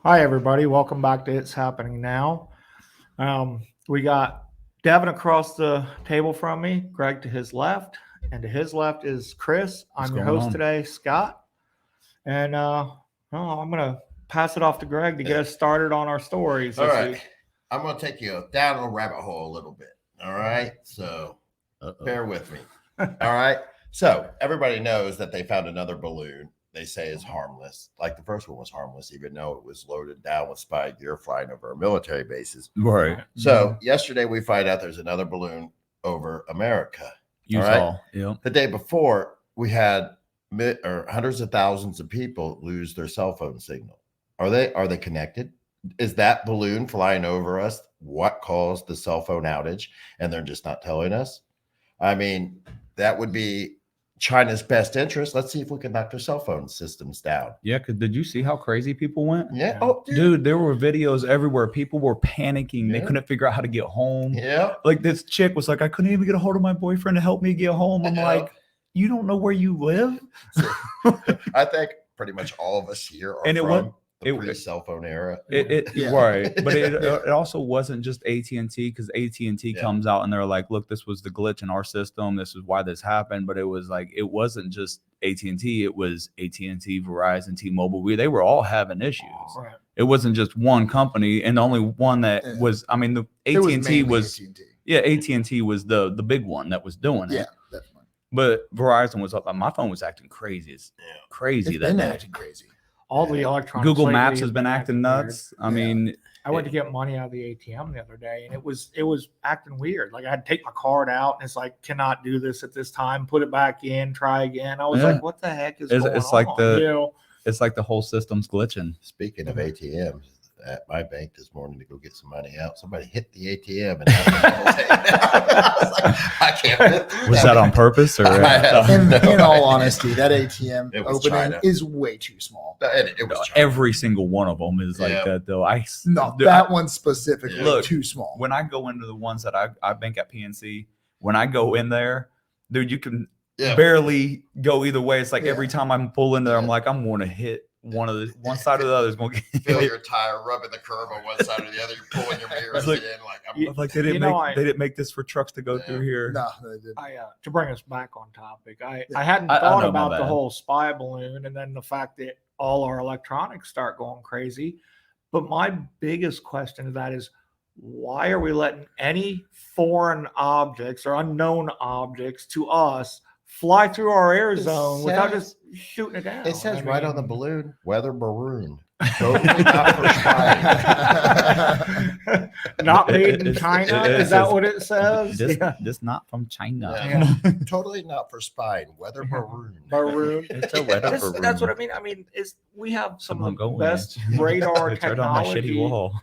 Hi, everybody. Welcome back to It's Happening Now. We got Devin across the table from me, Greg to his left, and to his left is Chris. What's I'm your going host on? today, Scott. And I'm going to pass it off to Greg to get us started on our stories All this right. week. I'm going to take you down a rabbit hole a little bit. All right. So bear with me. All right. So everybody knows that they found another balloon they say is harmless. Like the first one was harmless, even though it was loaded down with spy gear flying over our military bases. Right. So yesterday we find out there's another balloon over America. Utah. Right? Yeah. The day before, we had hundreds of thousands of people lose their cell phone signal. Are they connected? Is that balloon flying over us what caused the cell phone outage? And they're just not telling us. I mean, that would be China's best interest. Let's see if we can knock their cell phone systems down. Yeah. Cause did you see how crazy people went? Yeah. Oh, dude, there were videos everywhere. People were panicking. Yeah. They couldn't figure out how to get home. Yeah. Like this chick was like, I couldn't even get a hold of my boyfriend to help me get home. I'm like, you don't know where you live? I think pretty much all of us here are And it from was- the pre-cell phone era. Right, but it also wasn't just AT&T, because AT&T Yeah. comes out and they're like, look, this was the glitch in our system, this is why this happened. But it was like, it wasn't just AT&T, it was AT&T, Verizon, T-Mobile. They were all having issues. Right. It wasn't just one company, and the only one that was, I mean, the AT&T was AT&T. yeah, AT&T was the big one that was doing Yeah, it. definitely. But Verizon was up. My phone was acting crazy. It's crazy It's that been day. acting crazy. All the electronics. Google lately Maps have has been acting weird. nuts. I mean, I went to get money out of the ATM the other day, and it was acting weird. Like I had to take my card out, and it's like, cannot do this at this time. Put it back in. Try again. I was Yeah. like, what the heck is going it's like on? the it's like the whole system's glitching. Speaking of ATMs, at my bank this morning to go get some money out, somebody hit the ATM and I was like, I can't fit through Was that on purpose or? I have In, no in all idea. honesty, that ATM It was opening China. is way too small. It was China. Every single one of them is like Yeah. that, though. No, dude, that one specifically Look, too small. when I go into the ones that I bank at PNC, when I go in there, dude, you can Yeah. barely go either way. It's like Yeah. every time I'm pulling there, I'm Yeah. like, I'm going to hit one side or the other is going to Feel get. your tire rubbing the curb on one side or the other. You're pulling your mirrors It's like- in like You- I'm Like they didn't You know, they didn't make this for trucks to go Yeah. through here. No, they didn't. To bring us back on topic, I hadn't I thought know, my about the bad. whole spy balloon and then the fact that all our electronics start going crazy. But my biggest question to that is, why are we letting any foreign objects or unknown objects to us fly through our air It zone without says- just shooting it down? It says I right on the mean, balloon, weather maroon. Totally not for spying. not made in It- China. it Is that says what it says? This not from China. Yeah. Totally not for spying. Weather maroon. Maroon. It's a weather That's what I balloon. mean. I mean, we have some Someone of go the in. best radar It's right on my shitty technology. wall.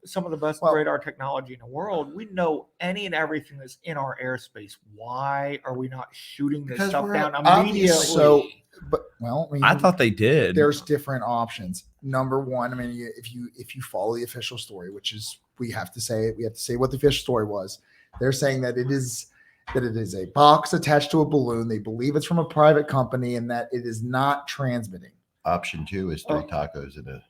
Some of the best Well- radar technology in the world. We know any and everything that's in our airspace. Why are we not shooting this Because stuff we're down obviously- immediately? So, but well, I mean, I thought they did. there's different options. Number one, I mean, if you follow the official story, which is we have to say what the official story was. They're saying that it is a box attached to a balloon. They believe it's from a private company and that it is not transmitting. Option 2 is 3 tacos in a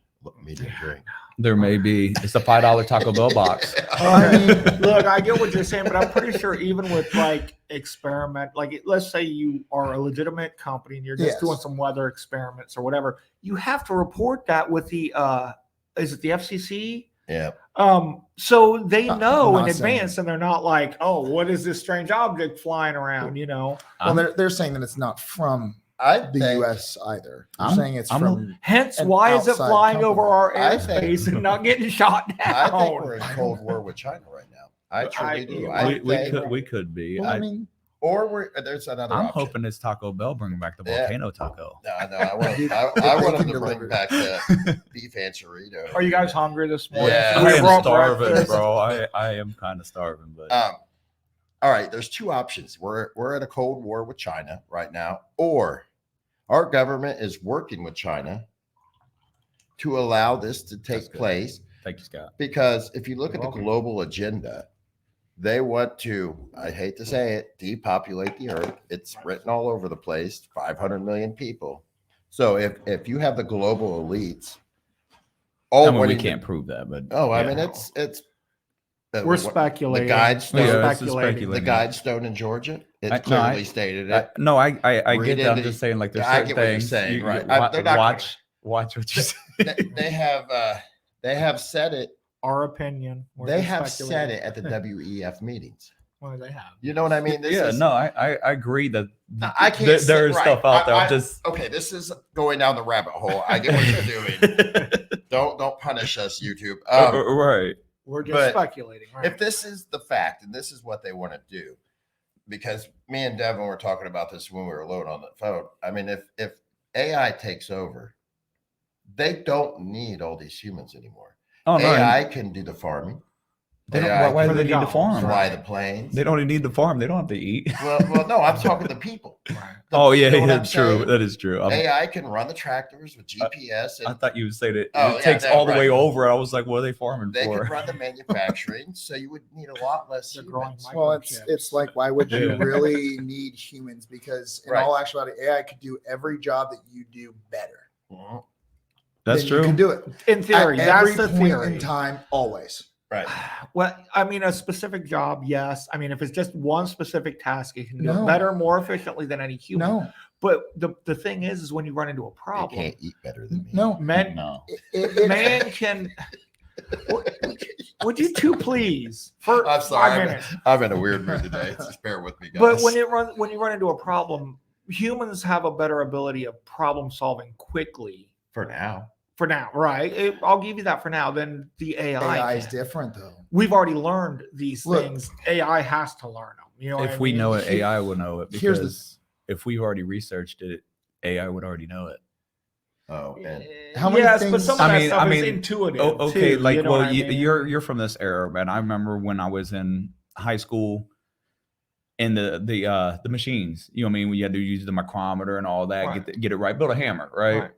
medium drink. There may be. It's a $5 Taco Bell box. I mean, Look, I get what you're saying, but I'm pretty sure even with like experiment, like let's say you are a legitimate company and you're just Yes. doing some weather experiments or whatever, you have to report that with the is it the FCC? Yeah. So they I'm know in not saying- advance, and they're not like, oh, what is this strange object flying around? You know. well, they're saying that it's not from I the think, U.S. either. They're I'm- saying it's I'm from. Hence, An why is it outside flying over company. our I think- airspace and not getting shot I think down? we're in Cold War with China right now. I truly do. I- I think, we could be. Well, I mean, or there's another I'm option. hoping it's Taco Bell bringing back the Yeah. volcano taco. No, I want, Dude, I they want them can to bring deliver. back the beef anchorito. Are you guys hungry this morning? Yeah. Should I we am brought starving, breakfast? bro. I am kind of starving, but All right, there's 2 options. We're at a Cold War with China right now, or our government is working with China to allow this to That's take good. place. thank you, Scott. Because if you look You're at the welcome. global agenda, they want to, I hate to say it, depopulate the earth. It's written all over the place, 500 million people. So if you have the global elites all I mean, we wanting to- can't prove that, but I yeah. mean, it's We're speculating. The guidestone, Yeah, it's speculating. the guidestone in Georgia, it I- no, clearly I- stated I, it. no, I Read get that. I'm into just the- saying, like, there's I certain get what you're things. saying, you, right. wa- They're not watch what you say. they have said it. Our opinion. We're They just have said speculating. it at the WEF meetings. Well, they have. You know what I mean? This Yeah, is, no, I agree that I can't. there is right. stuff out there. I'm just okay. This is going down the rabbit hole. I get what you're doing. Don't punish us, YouTube. right. We're just but speculating. Right? If this is the fact and this is what they want to do, because me and Devin were talking about this when we were alone on the phone. I mean, if AI takes over, they don't need all these humans anymore. Oh no, AI can do the farming. they don't, AI why do for they the need to jobs, farm? fly the planes. They don't even need to farm. They don't have to eat. Well, no, I'm talking to people. Right. Oh yeah, You know what yeah, I'm true. saying? That is true. AI can run the tractors with GPS, I and thought you would say that Oh, it yeah, takes no, all the right. way over. I was like, what are they farming they for? can run the manufacturing. So you would need a lot less They're growing humans. micro- Well, it's like, why would you Yeah. really need humans? Because in Right. all actuality, AI could do every job that you do better. Mhm. That's Then true. You can do it In theory, at that's every the point theory. in time, always. Right. Well, I mean, a specific job, yes. I mean, if it's just one specific task, it can do No. it better, more efficiently than any human. No, But the thing is when you run into a They problem, can't eat better than me. no. men No. man can. Would you two please for I'm sorry. 5 minutes? I'm in a weird mood today. Just bear with me, guys. But when you run into a problem, humans have a better ability of problem solving quickly. for now, For now, right? I'll give you that for now. Then the AI, AI is can. different though. We've already learned these Look. things. AI has to learn them. You know, what If I we mean? know it, AI will know it. Here's Because if we've already researched it, AI would already know it. oh, and How many yes, but things- some of that stuff I is mean, intuitive. Oh, okay, too, like you know well, what I mean? you're from this era, man. I remember when I was in high school, and the machines. You know what I mean? When you had to use the micrometer and all that, Right. get it right, build a hammer, right? Right.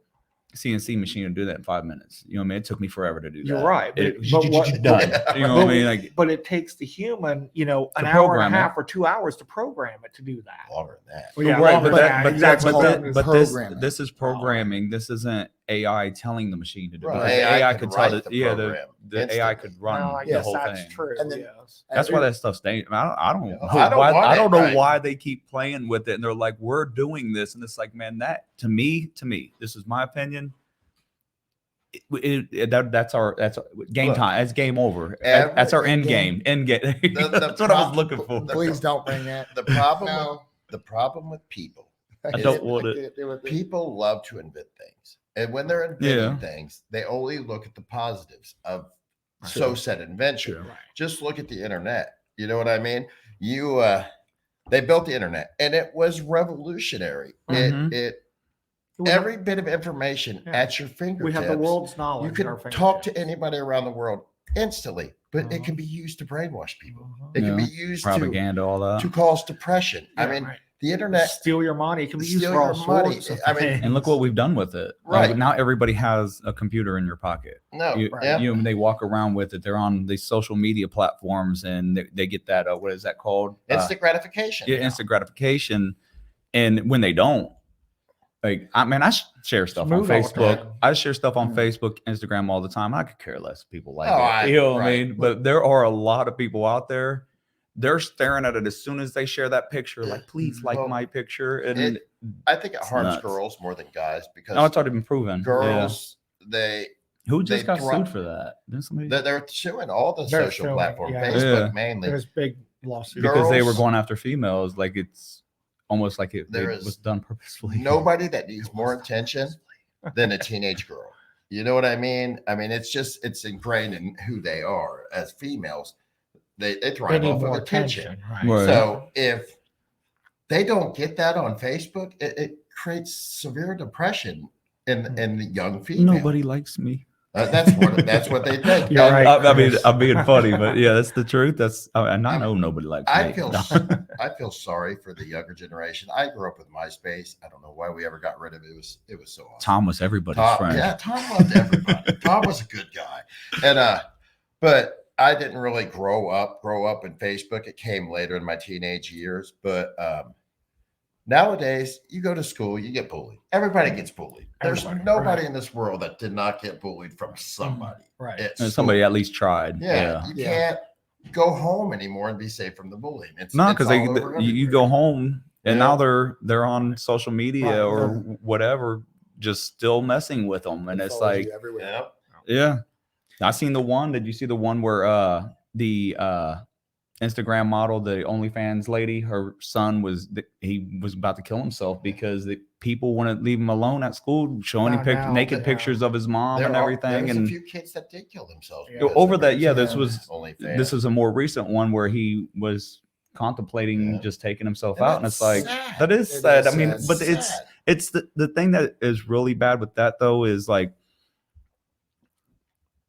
CNC machine would do that in 5 minutes. You know what I mean? It took me forever to do that. You're right, but- It, but what- done. You know what I mean? Like but it takes the human, an To hour and program a it. half or 2 hours to program it to do that. longer than that. Well, yeah, right, longer but than that, but, exactly. that, That's but, called this programming. this is programming. This isn't AI telling the machine to do it. Right. Because AI AI can could tell write the the yeah program the AI instantly. could run Well, I the guess whole that's thing. true. And then- yes. That's why that stuff's dangerous. I don't know I don't why. want I it, don't know right. why they keep playing with it, and they're like, "We're doing this," and it's like, man, that to me, this is my opinion. That's our game Look, time. That's game over. every- That's our end game. game. End game. The That's what I was prop- looking for. the- Please don't bring that. The problem, No. the problem with people, I don't want it. can't do it. people love to invent things, and when they're inventing Yeah. things, they only look at the positives of Sure. so said invention. Sure. Right. Just look at the internet. You know what I mean? They built the internet, and it was revolutionary. Mhm. Every bit of information Yeah. at your fingertips. We have the world's knowledge. You at can our talk to fingertips. anybody around the world instantly, but Uh-huh. it can be used to brainwash people. Mhm. It can be Yeah. used Propaganda, all that. to cause depression. I Yeah, mean, right. the internet. steal your money. It can be used Steal for all your money. sorts of I mean, things. And look what we've done with it. Right. Now everybody has a computer in your pocket. No, right. yeah. They walk around with it. They're on these social media platforms, and they get that. What is that called? Instant gratification. Yeah, instant gratification. And when they don't, like, I share stuff on Smooth all the Facebook. time. I share stuff on Facebook, Instagram all the time. I could care less if people like Oh, it. You know what I right. mean? But there are a lot of people out there. They're staring at it as soon as they share that picture. Like, please like Well, my picture. And I think it harms nuts. girls more than guys because no, it's already been proven. Yeah. girls Who they just got thrive- sued for that? Didn't somebody? they're suing all the They're social suing, platforms, yeah. Facebook Yeah. mainly. There's big lawsuits. Because they were girls- going after females. Like, it's almost like it There is was done purposefully. Nobody that needs more attention than a teenage girl. You know what I mean? I mean, it's ingrained in who they are as females. They They thrive need off of more attention. attention. Right. Right. So if they don't get that on Facebook, it creates severe depression in the young female. Nobody likes me. That's what they think. You're And right. I mean, Chris. I'm being funny, but yeah, that's the truth. And I know nobody likes I me. feel No. I feel sorry for the younger generation. I grew up with MySpace. I don't know why we ever got rid of it. It was so awesome. Tom was everybody's Tom, friend. yeah, Tom loved everybody. Tom was a good guy. And but I didn't really grow up in Facebook. It came later in my teenage years. But Nowadays, you go to school, you get bullied. Everybody gets bullied. There's Everybody, nobody right. in this world that did not get bullied from somebody. Right. at And somebody school. at least tried. Yeah, you Yeah. can't go home anymore and be safe from the bullying. It's No, it's because all over you everywhere. go home and Yeah. now they're on social media Right. or Yeah. whatever, just still messing with them, and It it's follows like, you everywhere. Yep. yeah. I seen the one. Did you see the one where the Instagram model, the OnlyFans lady, her son he was about to kill himself because the people wouldn't leave him alone at school, showing him Oh, no, naked yeah. pictures of his mom and everything. There was And a few kids that did kill themselves. Yeah. because over of that, it. yeah, this Yeah. was OnlyFans. this is a more recent one where he was contemplating Yeah. just taking himself And out, and that's it's like sad. that is It sad. is I mean, sad. but Sad. it's the thing that is really bad with that though is like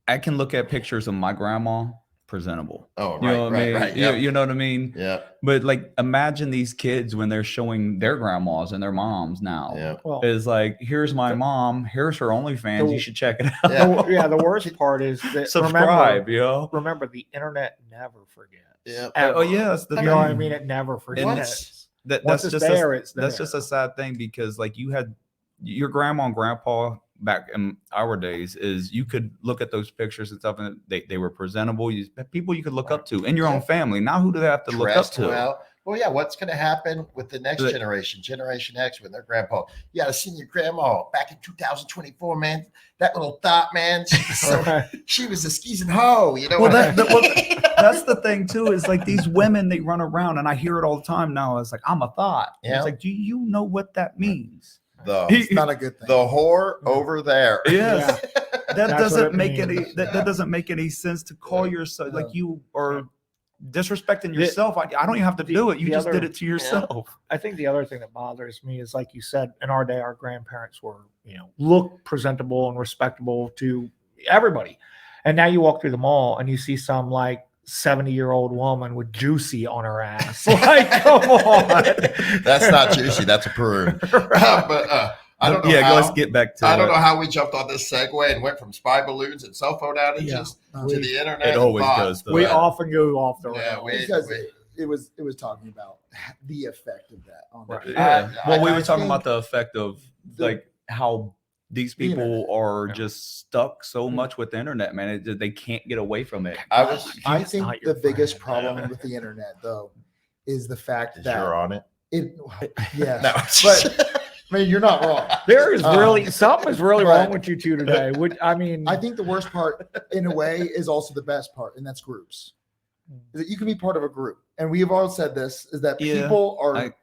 I can look at pictures of my grandma presentable. Oh, right, You know what I mean? right. You, Yep. you know what I mean? Yeah, But like imagine these kids when they're showing their grandmas and their moms now. yeah. Well, Is like, here's my mom, here's her OnlyFans. You should check it out. Yeah. the worst part is that Subscribe, yo. remember the internet never forgets. Yeah. Oh Ever. yeah, that's the You thing. know what I mean? It never Once- forgets. That's Once it's just there, a, it's that's just there. a sad thing because like you had your grandma and grandpa back in our days is you could look at those pictures and stuff and they were presentable. People you could look up to in your Yeah. own family. Now who do they have to look up Dressed to? well, yeah. What's going to happen with the next The- generation, Generation X, with their grandpa? You got to see your grandma back in 2024, man. That little thought, man. She was a skis and hoe. You know Well, what that's the thing too. Is like these women they run around and I hear it all the time now. It's like I'm a thought. And Yeah. It's like, do you know what that means? It's not a good thing. the whore over there. Yes. That That's what doesn't it make any means. that doesn't make any sense to call yourself like No. you are disrespecting yourself. I don't even have to do it. You the just other- did it to yourself. I think the other thing that bothers me is, like you said, in our day, our grandparents were, look presentable and respectable to everybody. And now you walk through the mall and you see some like 70-year-old woman with juicy on her ass. Like, come on. That's not juicy. That's a prune. But I don't know. Yeah, how, let's get back to I don't it. know how we jumped on this segue and went from spy balloons and cell phone outages Yeah. to the internet. It and always bots. goes to We that. often go off the Yeah, rails. Because it was talking about the effect of that on Right. the Yeah. Well, we I were talking think about the effect of the- like how these the people internet. are Yeah. just stuck so much with the internet, man. They can't get away from it. I was. I It's think not your the biggest friend. problem with the internet, though, is the fact Is that you're on it? it. Yeah, No. but I mean, you're not wrong. There is really something is really Right. wrong with you two today. I mean, I think the worst part, in a way, is also the best part, and that's groups. Is that you can be part of a group, and we have all said this: is that Yeah, people are I-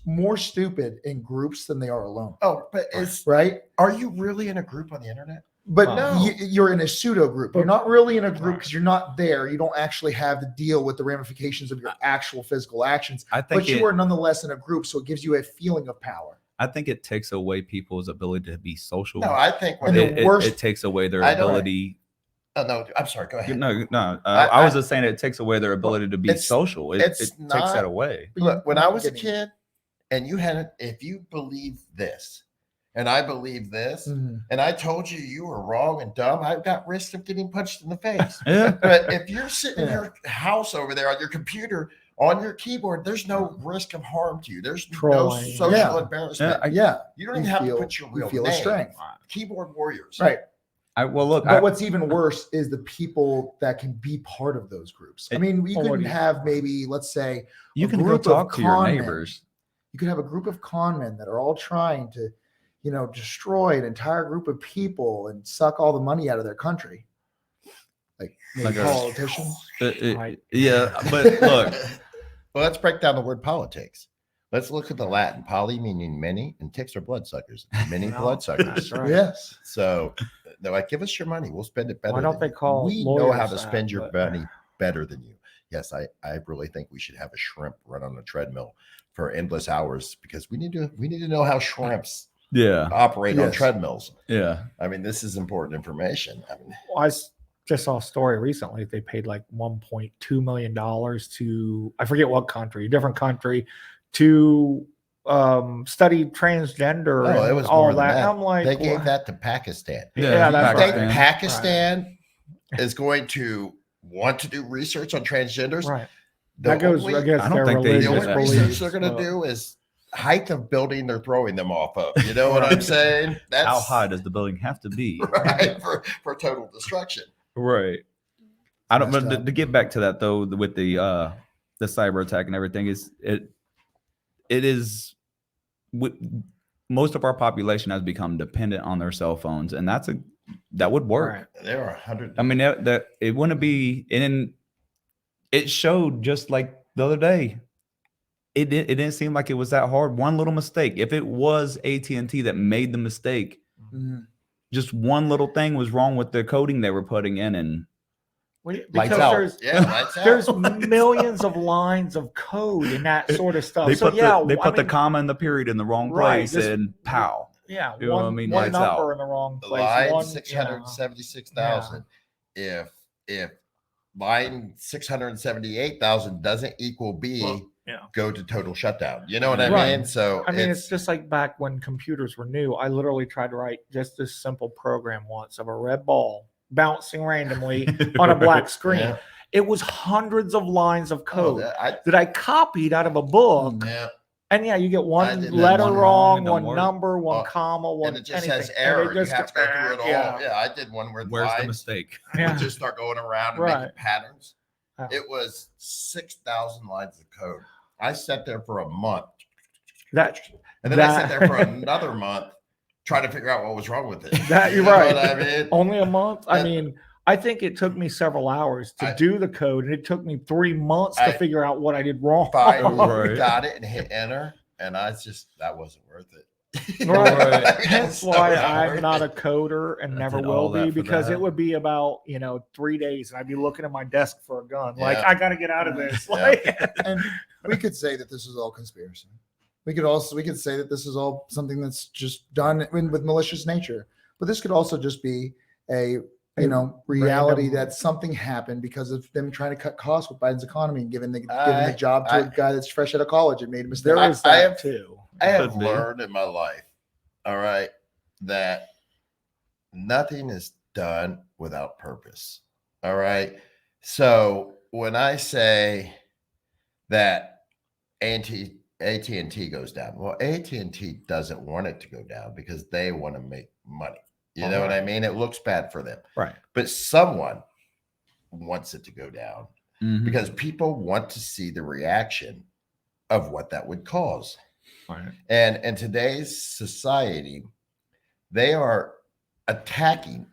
more stupid in groups than they are alone. Oh, but Right? are you really in a group on the internet? But No. you're in a pseudo group. You're not really in a group Right. because you're not there. You don't actually have to deal with the ramifications of your actual physical actions. I think But you are nonetheless in a group, so it gives you a feeling of power. I think it takes away people's ability to be social. No, I think when And they, the it, worst- it takes away their I don't- ability. oh, no, I'm sorry. Go ahead. No. I- I was I- just saying it takes away their ability to be It's- social. It it's takes that not- away. Look, when I was a Getting- kid, and you had, if you believe this, and I believe this, Mhm. and I told you you were wrong and dumb, I've got risk of getting punched in the face. Yeah. But if you're sitting in Yeah. your house over there on your computer, on your keyboard, there's no risk of harm to you. There's no Trolling. social Yeah. embarrassment. Yeah, You don't even have to put your you real feel a name. strength. Keyboard warriors. Right. Well, look, But what's even worse is the people that can be part of those groups. I mean, we Well, what could do you- have maybe, let's say, you a can go group of talk to your con men. neighbors. You could have a group of con men that are all trying to, destroy an entire group of people and suck all the money out of their country. Like maybe Like a- politicians. Right. Yeah, but look, Well, let's break down the word politics. Let's look at the Latin. Poly meaning many, and ticks are bloodsuckers. Many No, bloodsuckers. that's right. Yes. So they're like, give us your money. We'll spend it better. Why don't than they you. call We know how lawyers to that, spend your but- money better than you. Yes, I really think we should have a shrimp run on a treadmill for endless hours because we need to know how shrimps yeah, operate on Yes. treadmills. yeah. I mean, this is important information. I mean, Well, just saw a story recently. They paid like $1.2 million to, I forget what country, different country, to study transgender oh, and it was all more than that. that. I'm like, They gave "What?" that to Pakistan. Yeah, Do you that's think right. Pakistan is going to want to do research on transgenders? Right. The That goes only- against I don't their think they The religious only do that. research beliefs. they're going to so- do is height of building they're throwing them off of. You know what I'm saying? That's How high does the building have to be? right for total destruction. Right. I don't. Messed But up. to get back to that though, with the cyber attack and everything, it is. Most of our population has become dependent on their cell phones, and that would work. Right. There are 100. I mean, that it wouldn't be, and it showed just like the other day. It didn't seem like it was that hard. One little mistake. If it was AT&T that made the mistake, Mhm. just one little thing was wrong with the coding they were putting in, and Because Lights out. there's millions of lines of code and that sort of stuff. they So put yeah, the I mean, comma and the period in the wrong Right, place, just- and pow. yeah, You know what I one, mean? one Lights number out. in the wrong place. Line one, 676,000. If line 678,000 doesn't equal B, Well, yeah. go to total shutdown. You know what I Right. mean? So I mean, it's just like back when computers were new. I literally tried to write just this simple program once of a red ball bouncing randomly on a black screen. Yeah. It was hundreds of lines of Oh, code that- that I copied out of a book. yeah. And yeah, you get I one did that letter one wrong, wrong, it don't one work. number, one Oh, comma, one And it just anything. has And error. it just You have to go through it all. yeah. Yeah, I did one where Where's the lines mistake? Yeah. would just start going around and Right. making patterns. Oh. It was 6,000 lines of code. I sat there for a month. That And then I sat That- there for another month trying to figure out what was wrong with it. That- You you're know right. what I mean? only a month. I That- mean, I think it took me several hours to I- do the code, and it took me 3 months to I figure out what I did wrong. Finally Right. got it and hit enter. And that wasn't worth it. Right. Right. Hence So why not I'm worth not a it. coder and I never did will all that be, for because that. it would be about 3 days, and I'd be looking at my desk for a gun. Like, Yeah. I got to get out of this. Yeah. Like, And we could say that this is all conspiracy. We could say that this is all something that's just done with malicious nature. But this could also just be a reality random- that something happened because of them trying to cut costs with Biden's economy and giving the job to a guy that's fresh out of college and made a mistake. there is I that have- too. I have Could be. learned in my life, all right, that nothing is done without purpose. All right. So when I say that AT&T goes down, well, AT&T doesn't want it to go down because they want to make money. You know what I mean? It looks bad for them. Right. But someone wants it to go down Mhm. because people want to see the reaction of what that would cause. Right. And in today's society, they are attacking,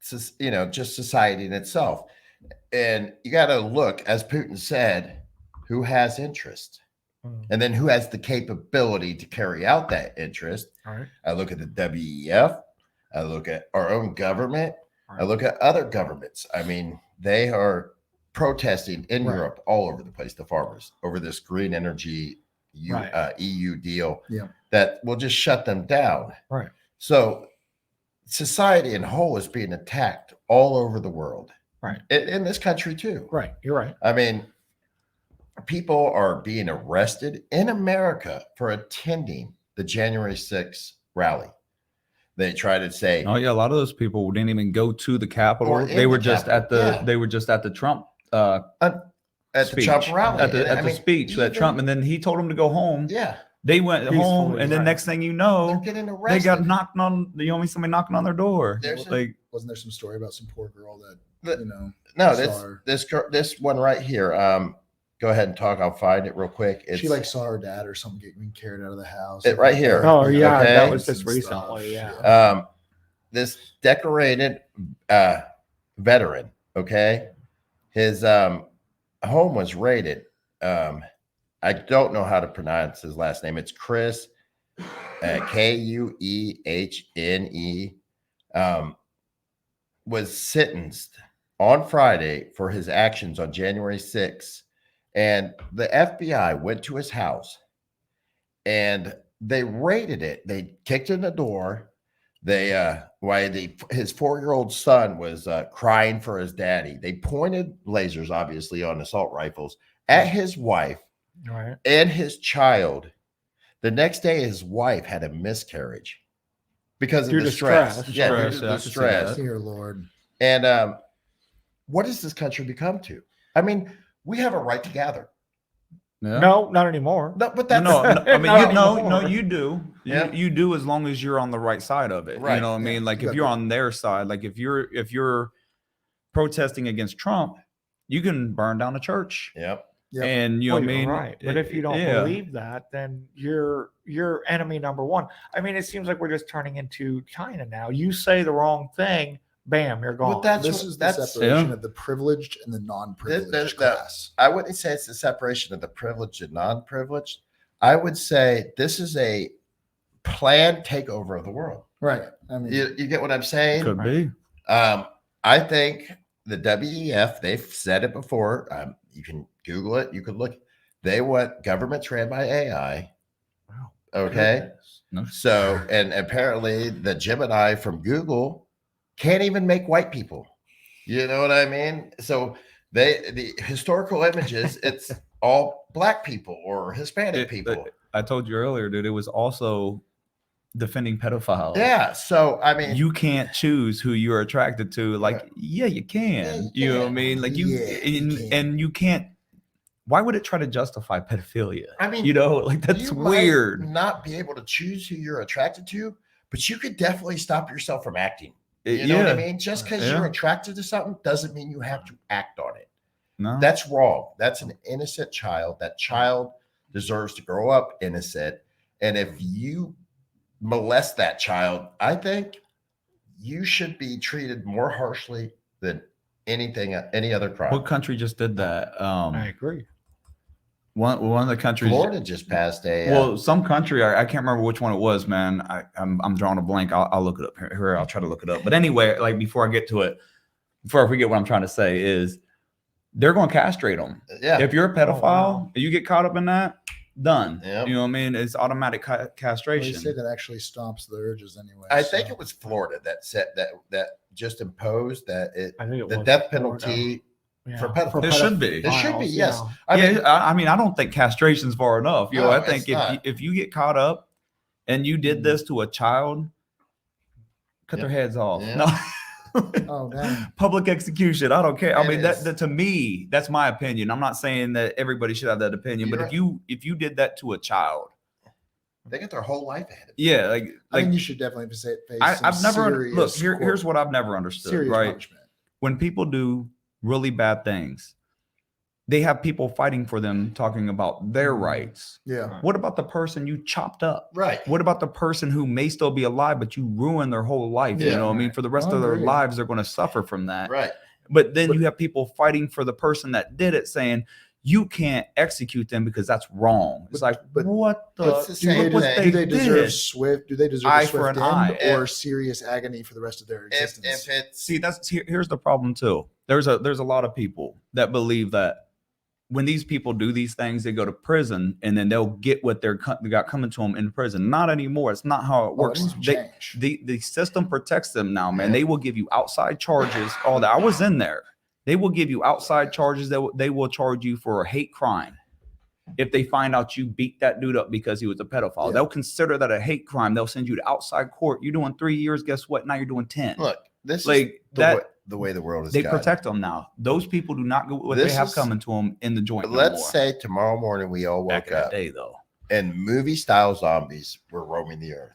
just society in itself. And you got to look, as Putin said, who has interest, Mm. and then who has the capability to carry out that interest. All right. I look at the WEF. I look at our own government. I Right. look at other governments. I mean, they are protesting in Right. Europe, all over the place, the farmers, over this green energy Right. EU deal Yeah. that will just shut them down. Right. So society in whole is being attacked all over the world. Right. In this country too. Right. You're right. I mean, people are being arrested in America for attending the January 6th rally. They try to say, Oh yeah, a lot of those people didn't even go to the Capitol. Or in They were the just at the Capitol, yeah. they were just at the Trump at the speech. Trump rally. At the, And I the mean, speech that even- Trump, and then he told them to go home. Yeah. They went Peacefully, home, and then right. next thing you They're know, getting they arrested. got knocked on. Somebody knocking on their door. There's a- Like, Wasn't there some story about some poor girl that The- No, Sorry. this one right here. Go ahead and talk. I'll find it real quick. It's she saw her dad or something getting carried out of the house? It right here. Oh yeah, Okay. that was just Some recently. stuff, Yeah. this decorated veteran. Okay, his home was raided. I don't know how to pronounce his last name. It's Chris, Kuehne. Was sentenced on Friday for his actions on January 6th. And the FBI went to his house and they raided it. They kicked in the door. His 4-year-old son was crying for his daddy. They pointed lasers, obviously, on assault rifles at his wife All right. and his child. The next day, his wife had a miscarriage because Due of the to stress. stress. Yeah, due Stress, to yeah, I the can see stress. that. Dear Lord. And what does this country become to? I mean, we have a right to gather. Yeah. No, not anymore. No, but No, that's I mean, Not anymore. you do. Yeah. You do as long as you're on the right side of it. Right. You know what I Yeah. mean? Like You if got you're the- on their side, like if you're protesting against Trump, you can burn down a church. Yep. Yep. And you know Well, what I you're mean? right. But if you don't Yeah. believe that, then you're enemy number one. I mean, it seems like we're just turning into China now. You say the wrong thing, bam, you're gone. But that's This what- is the that's- separation Yeah. of the privileged and the non-privileged the- class. I wouldn't say it's the separation of the privileged and non-privileged. I would say this is a planned takeover of the world. Right. I mean, You get what I'm saying? Could be. I think the WEF, they've said it before. You can Google it. You could look. They want governments ran by AI. Wow. Okay. Goodness. No. So, and apparently the Gemini from Google can't even make white people. You know what I mean? So the historical images, it's all black people or Hispanic people. I told you earlier, dude, it was also defending pedophiles. Yeah. So I mean, You can't choose who you're attracted to. Like, Right. yeah, you can. Yeah, you you know what I can. mean? Like Yeah, you can. and you can't. Why would it try to justify pedophilia? I mean, You know, like that's you might weird. not be able to choose who you're attracted to, but you could definitely stop yourself from acting. You Yeah. know what I mean? Just because Yeah. you're attracted to something doesn't mean you have to act on it. No. That's wrong. That's an innocent child. That child deserves to grow up innocent. And if you molest that child, I think you should be treated more harshly than any other crime. What country just did that? I agree. One of the countries. Florida just passed a Well, some country, I can't remember which one it was, man. I'm drawing a blank. I'll look it up here. I'll try to look it up. But anyway, like before I get to it, before I forget what I'm trying to say is they're going to castrate them. yeah. If you're a pedophile, wow. and you get caught up in that, done. Yep. You know what I mean? It's automatic Well, they castration. say that actually stops the urges anyway. I think so. it was Florida that said that just imposed that I think it the was death Florida. penalty. Yeah. For pedophiles. It should be. It should be, Pedophiles, yes. yeah. I mean, I mean, I don't think castration's far enough. You know, No, I think it's not. if you get caught up and you did this to a child, cut their heads off. Yeah. No. Oh, damn. Public execution. I don't care. I It mean, is. that to me, that's my opinion. I'm not saying that everybody should have that opinion, You're but if you did that to a child, they get their whole life ahead of yeah, I like think you should definitely face I've never look. serious Here's what I've never understood. serious Right, punishment. when people do really bad things, they have people fighting for them, talking about their rights. Yeah. What about the person you chopped up? Right. What about the person who may still be alive, but you ruin their whole life? You Yeah. know what I mean? For the rest I of their agree. lives, they're going to suffer from that. Right. But then you have people fighting for the person that did it, saying you can't execute them because that's wrong. It's like, but what the? it's the Do same look what thing. they do they deserve did. swift? Do they deserve Eye a for swift an end eye. or serious agony for the rest of their existence? If it's See, here's the problem too. There's a lot of people that believe that when these people do these things, they go to prison and then they'll get what they got coming to them in prison. Not anymore. It's not how it Oh, it works. needs to They- change. the system protects them now, man. Yeah. They will give you outside charges. All that. I was in there. They will give you outside charges. They will charge you for a hate crime. If they find out you beat that dude up because he was a pedophile, Yeah. they'll consider that a hate crime. They'll send you to outside court. You're doing 3 years. Guess what? Now you're doing 10. look, this is Like the that. way, the way the world is. They gotten. protect them now. Those people do not go what they This have is- coming to them in the joint. no Let's more. say tomorrow morning we all Back woke in the up day, though. and movie style zombies were roaming the earth.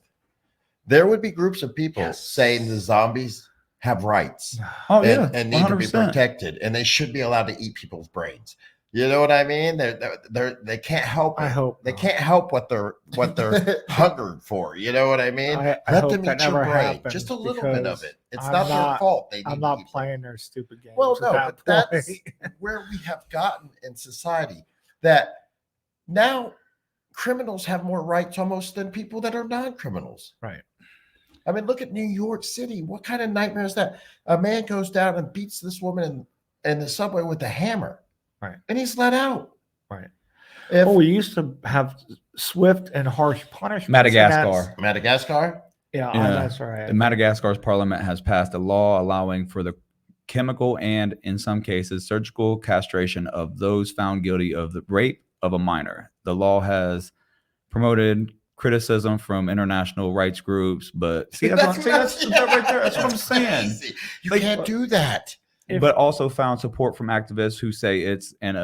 There would be groups of people Yes. saying the zombies have rights Oh and need to be 100%. protected, and they should be allowed to eat people's brains. You know what I mean? They can't help. I it. hope They not. can't help what they're hungered for. You know what I mean? I Let hope them that eat your never brain, happens just a little bit of because it. It's I'm not their not- fault. They need I'm to not eat playing their stupid games. Well, at no, that but that's point. where we have gotten in society, that now criminals have more rights almost than people that are non-criminals. Right. I mean, look at New York City. What kind of nightmare is that? A man goes down and beats this woman in the subway with a hammer. Right. And he's let out. Right. If Well, we used to have swift and harsh punishment. Madagascar. Madagascar, Yeah, Yeah. that's right. Madagascar's parliament has passed a law allowing for the chemical and, in some cases, surgical castration of those found guilty of the rape of a minor. The law has promoted criticism from international rights groups, but see, that's right there. That's what I'm saying. crazy. You Like, can't do that. If- But also found support from activists who say it's an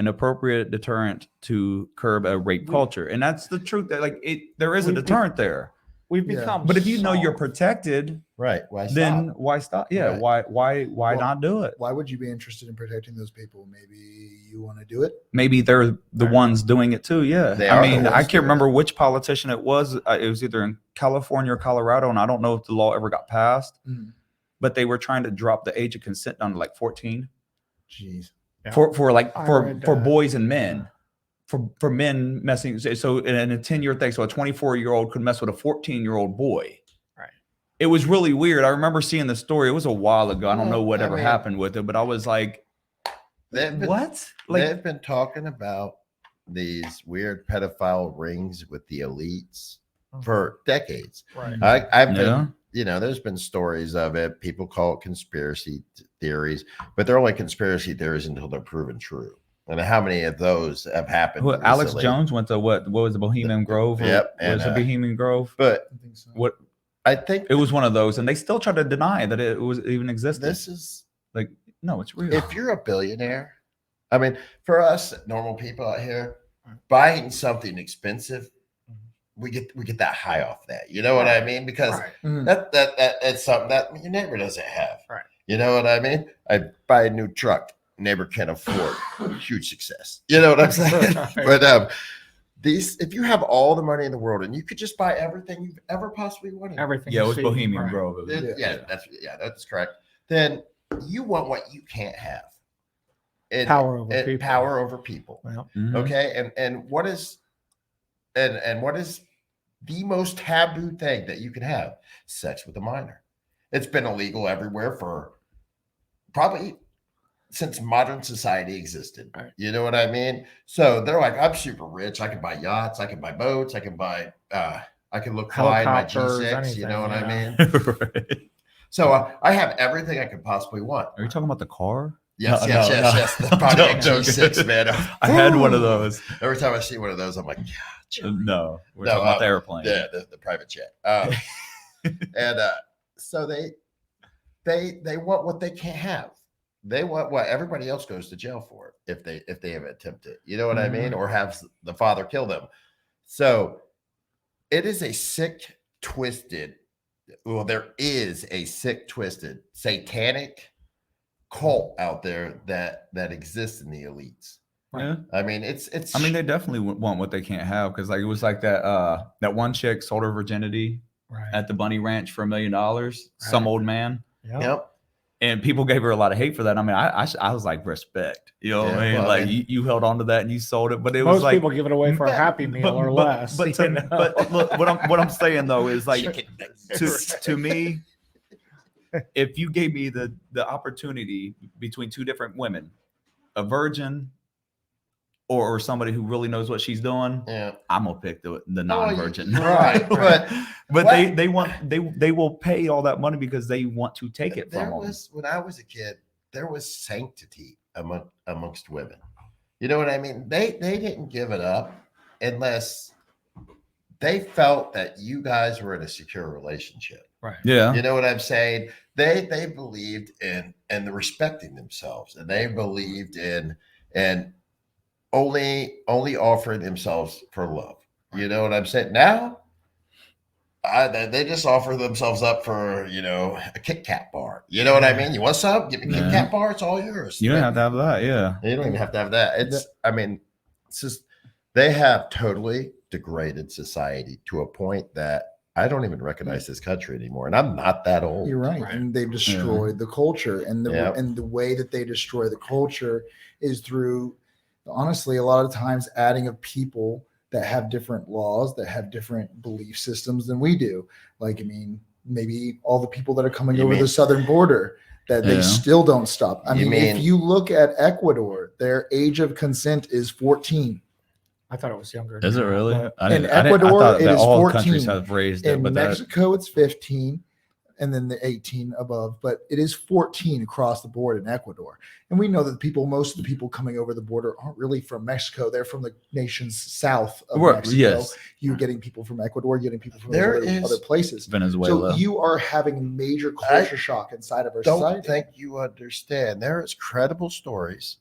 an appropriate deterrent to curb a rape culture. And that's the truth. That there is a deterrent there. We've Yeah. become, But if you know you're soft. protected, Right. Why stop? then why stop? Yeah. Right. Why Well, not do it? Why would you be interested in protecting those people? Maybe you want to do it. Maybe they're the Right. ones doing it too. Yeah. They I are the mean, ones I can't doing remember it. which politician it was. It was either in California or Colorado, and I don't know if the law ever got passed. Mm. But they were trying to drop the age of consent down to like 14 Jeez. Yeah. for I read for that. boys and men. For men messing, so in a 10-year thing, so a 24-year-old could mess with a 14-year-old boy. Right. It was really weird. I remember seeing the story. It was a while ago. I don't know Well, what I ever mean, happened with it, but I was like, They've been, what? Like, they've been talking about these weird pedophile rings with the elites for decades. Right. I've Yeah. been, there's been stories of it. People call it conspiracy theories, but they're only conspiracy theories until they're proven true. And how many of those have happened? who, Alex recently? Jones went to what was the Bohemian Grove? Or Yep, was and, it Bohemian Grove? But I think so. What I think it was one of those, and they still try to deny that it was even existed. this is, No, it's real. if you're a billionaire, I mean, for us normal people out here, buying something expensive, we get that high off that. You know what I mean? Because Right. Mm. that it's something that your neighbor doesn't have. Right. You know what I mean? I buy a new truck, neighbor can't afford. Huge success. You know what I'm saying? Right. But if you have all the money in the world and you could just buy everything you've ever possibly wanted, Everything. Yeah, it you was see, Bohemian right. Grove. It was- then, that's correct. Then you want what you can't have. And, Power over and people. power over people. Well, Mhm. Okay. And what is the most taboo thing that you can have? Sex with a minor. It's been illegal everywhere for probably since modern society existed. Right. You know what I mean? So they're like, I'm super rich. I can buy yachts. I can buy boats. I can buy, I can look fly in my Helicopters, G6. You know what I anything, mean? Right. So I have everything I could possibly want. Are you talking about the car? Yes, No, yes, no, yes, no. yes. The Pontiac I'm joking. G6, man. I had one of those. Every time I see one of those, I'm like, yeah, Jimmy. No, we're No, talking about the airplane. Yeah, the private jet. And so they want what they can't have. They want what everybody else goes to jail for if they have attempted. You know what I mean? Or have the father kill them. So it is a sick, twisted. Well, there is a sick, twisted, satanic cult out there that exists in the elites. Yeah. I mean, it's. I mean, they definitely want what they can't have because, like, it was like that one chick sold her virginity right. at the Bunny Ranch for $1 million. Some old man, Yep. Yep. and people gave her a lot of hate for that. I mean, I was like, respect. You know what I Yeah, mean? well, Like I mean- you held on to that and you sold it, but it Most was like people give it away for a Happy Meal or less. But, you to, know? but look, what I'm saying though is like to me, if you gave me the opportunity between two different women, a virgin or somebody who really knows what she's doing, Yeah. I'm gonna pick the non-virgin. Right, but but what- they will pay all that money because they want to take it there from them. was when I was a kid, there was sanctity amongst women. You know what I mean? They didn't give it up unless they felt that you guys were in a secure relationship. right. Yeah. You know what I'm saying? They believed in the respecting themselves, and they believed in only offering themselves for love. You know what I'm saying? Now, they just offer themselves up for a Kit Kat bar. You know what I mean? You want some? Give me a Kit Yeah. Kat bar. It's all yours. You don't have to have that. Yeah. You don't even have to have that. It's just they have totally degraded society to a point that I don't even recognize this country anymore, and I'm not that old. You're right. Right. And they've destroyed the culture. And Yep. the way that they destroy the culture is through, honestly, a lot of times adding of people that have different laws, that have different belief systems than we do. Like, I mean, maybe all the people that are coming You over mean- the southern border, that they Yeah. still don't stop. I You mean, mean- if you look at Ecuador, their age of consent is 14. I thought it was younger. Is it than that, really? but- In Ecuador, I thought it that is all 14. countries have raised it, In but that Mexico, it's 15, and then the 18 above, but it is 14 across the board in Ecuador. And we know that most of the people coming over the border aren't really from Mexico. They're from the nations south of Right, Mexico. yes. You're getting people from Ecuador, you're getting people from There those is- other places. Venezuela. So you are having major culture shock inside of our Don't society. think you understand. There is credible stories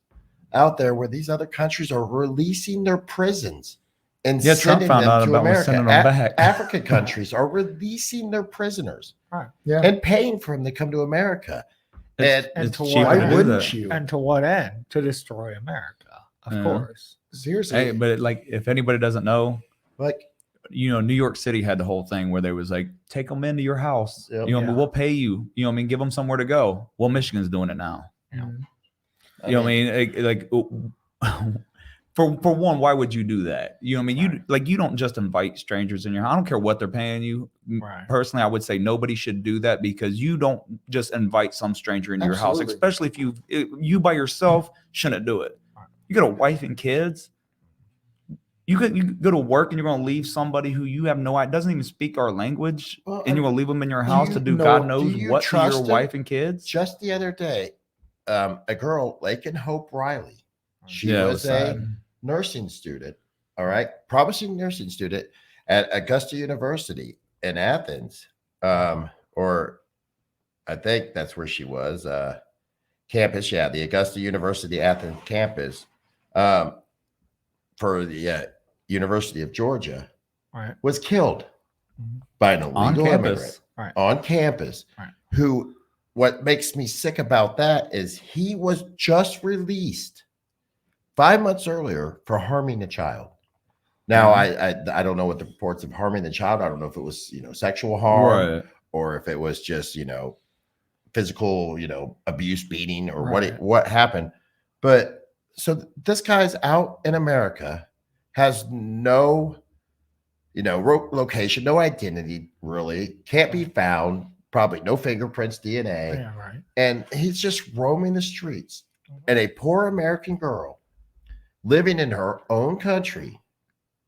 out there where these other countries are releasing their prisons and Yeah, Trump sending found them out to about was America. sending them back. African countries are releasing their prisoners Yeah. and paying for them to come to America. It's, And it's to cheaper why to Why do wouldn't that. you? And to what end? To destroy America, of Yeah. course. Seriously. Hey, but like, if anybody doesn't know, Like, New York City had the whole thing where they was like, take them into your house. Yep. You know, what I mean, Yeah. we'll pay you. You know, what I mean, give them somewhere to go. Well, Michigan's doing it now. Mhm. You know, what I mean, like for one, why would you do that? You know, what I mean, you don't just invite strangers in your house. I don't care what they're paying you. Right. Personally, I would say nobody should do that because you don't just invite some stranger into your house, Absolutely. especially if you by yourself shouldn't do it. You got a wife and kids. You go to work and you're going to leave somebody who you have no idea doesn't even speak our language, Well, and you're going to leave them in your do house you to do know- God do knows you what to trust your them? wife and kids. just the other day, a girl, Lakin Hope Riley, she Yeah, it was was a sad. nursing student, all right, promising nursing student at Augusta University in Athens, or I think that's where she was, campus, yeah, the Augusta University Athens campus, for the University of Georgia, Right. was killed Mhm. by an On illegal campus. immigrant Right. on campus, Right. who, what makes me sick about that is he was just released 5 months earlier for harming a child. Now, I don't know what the reports of harming the child. I don't know if it was, sexual harm Right. or if it was just, physical, abuse, beating, or Right. what happened. But so this guy's out in America, has no, location, no identity, really, can't be found, probably no fingerprints, DNA, Yeah. Right. and he's just roaming the streets. Mhm. And a poor American girl living in her own country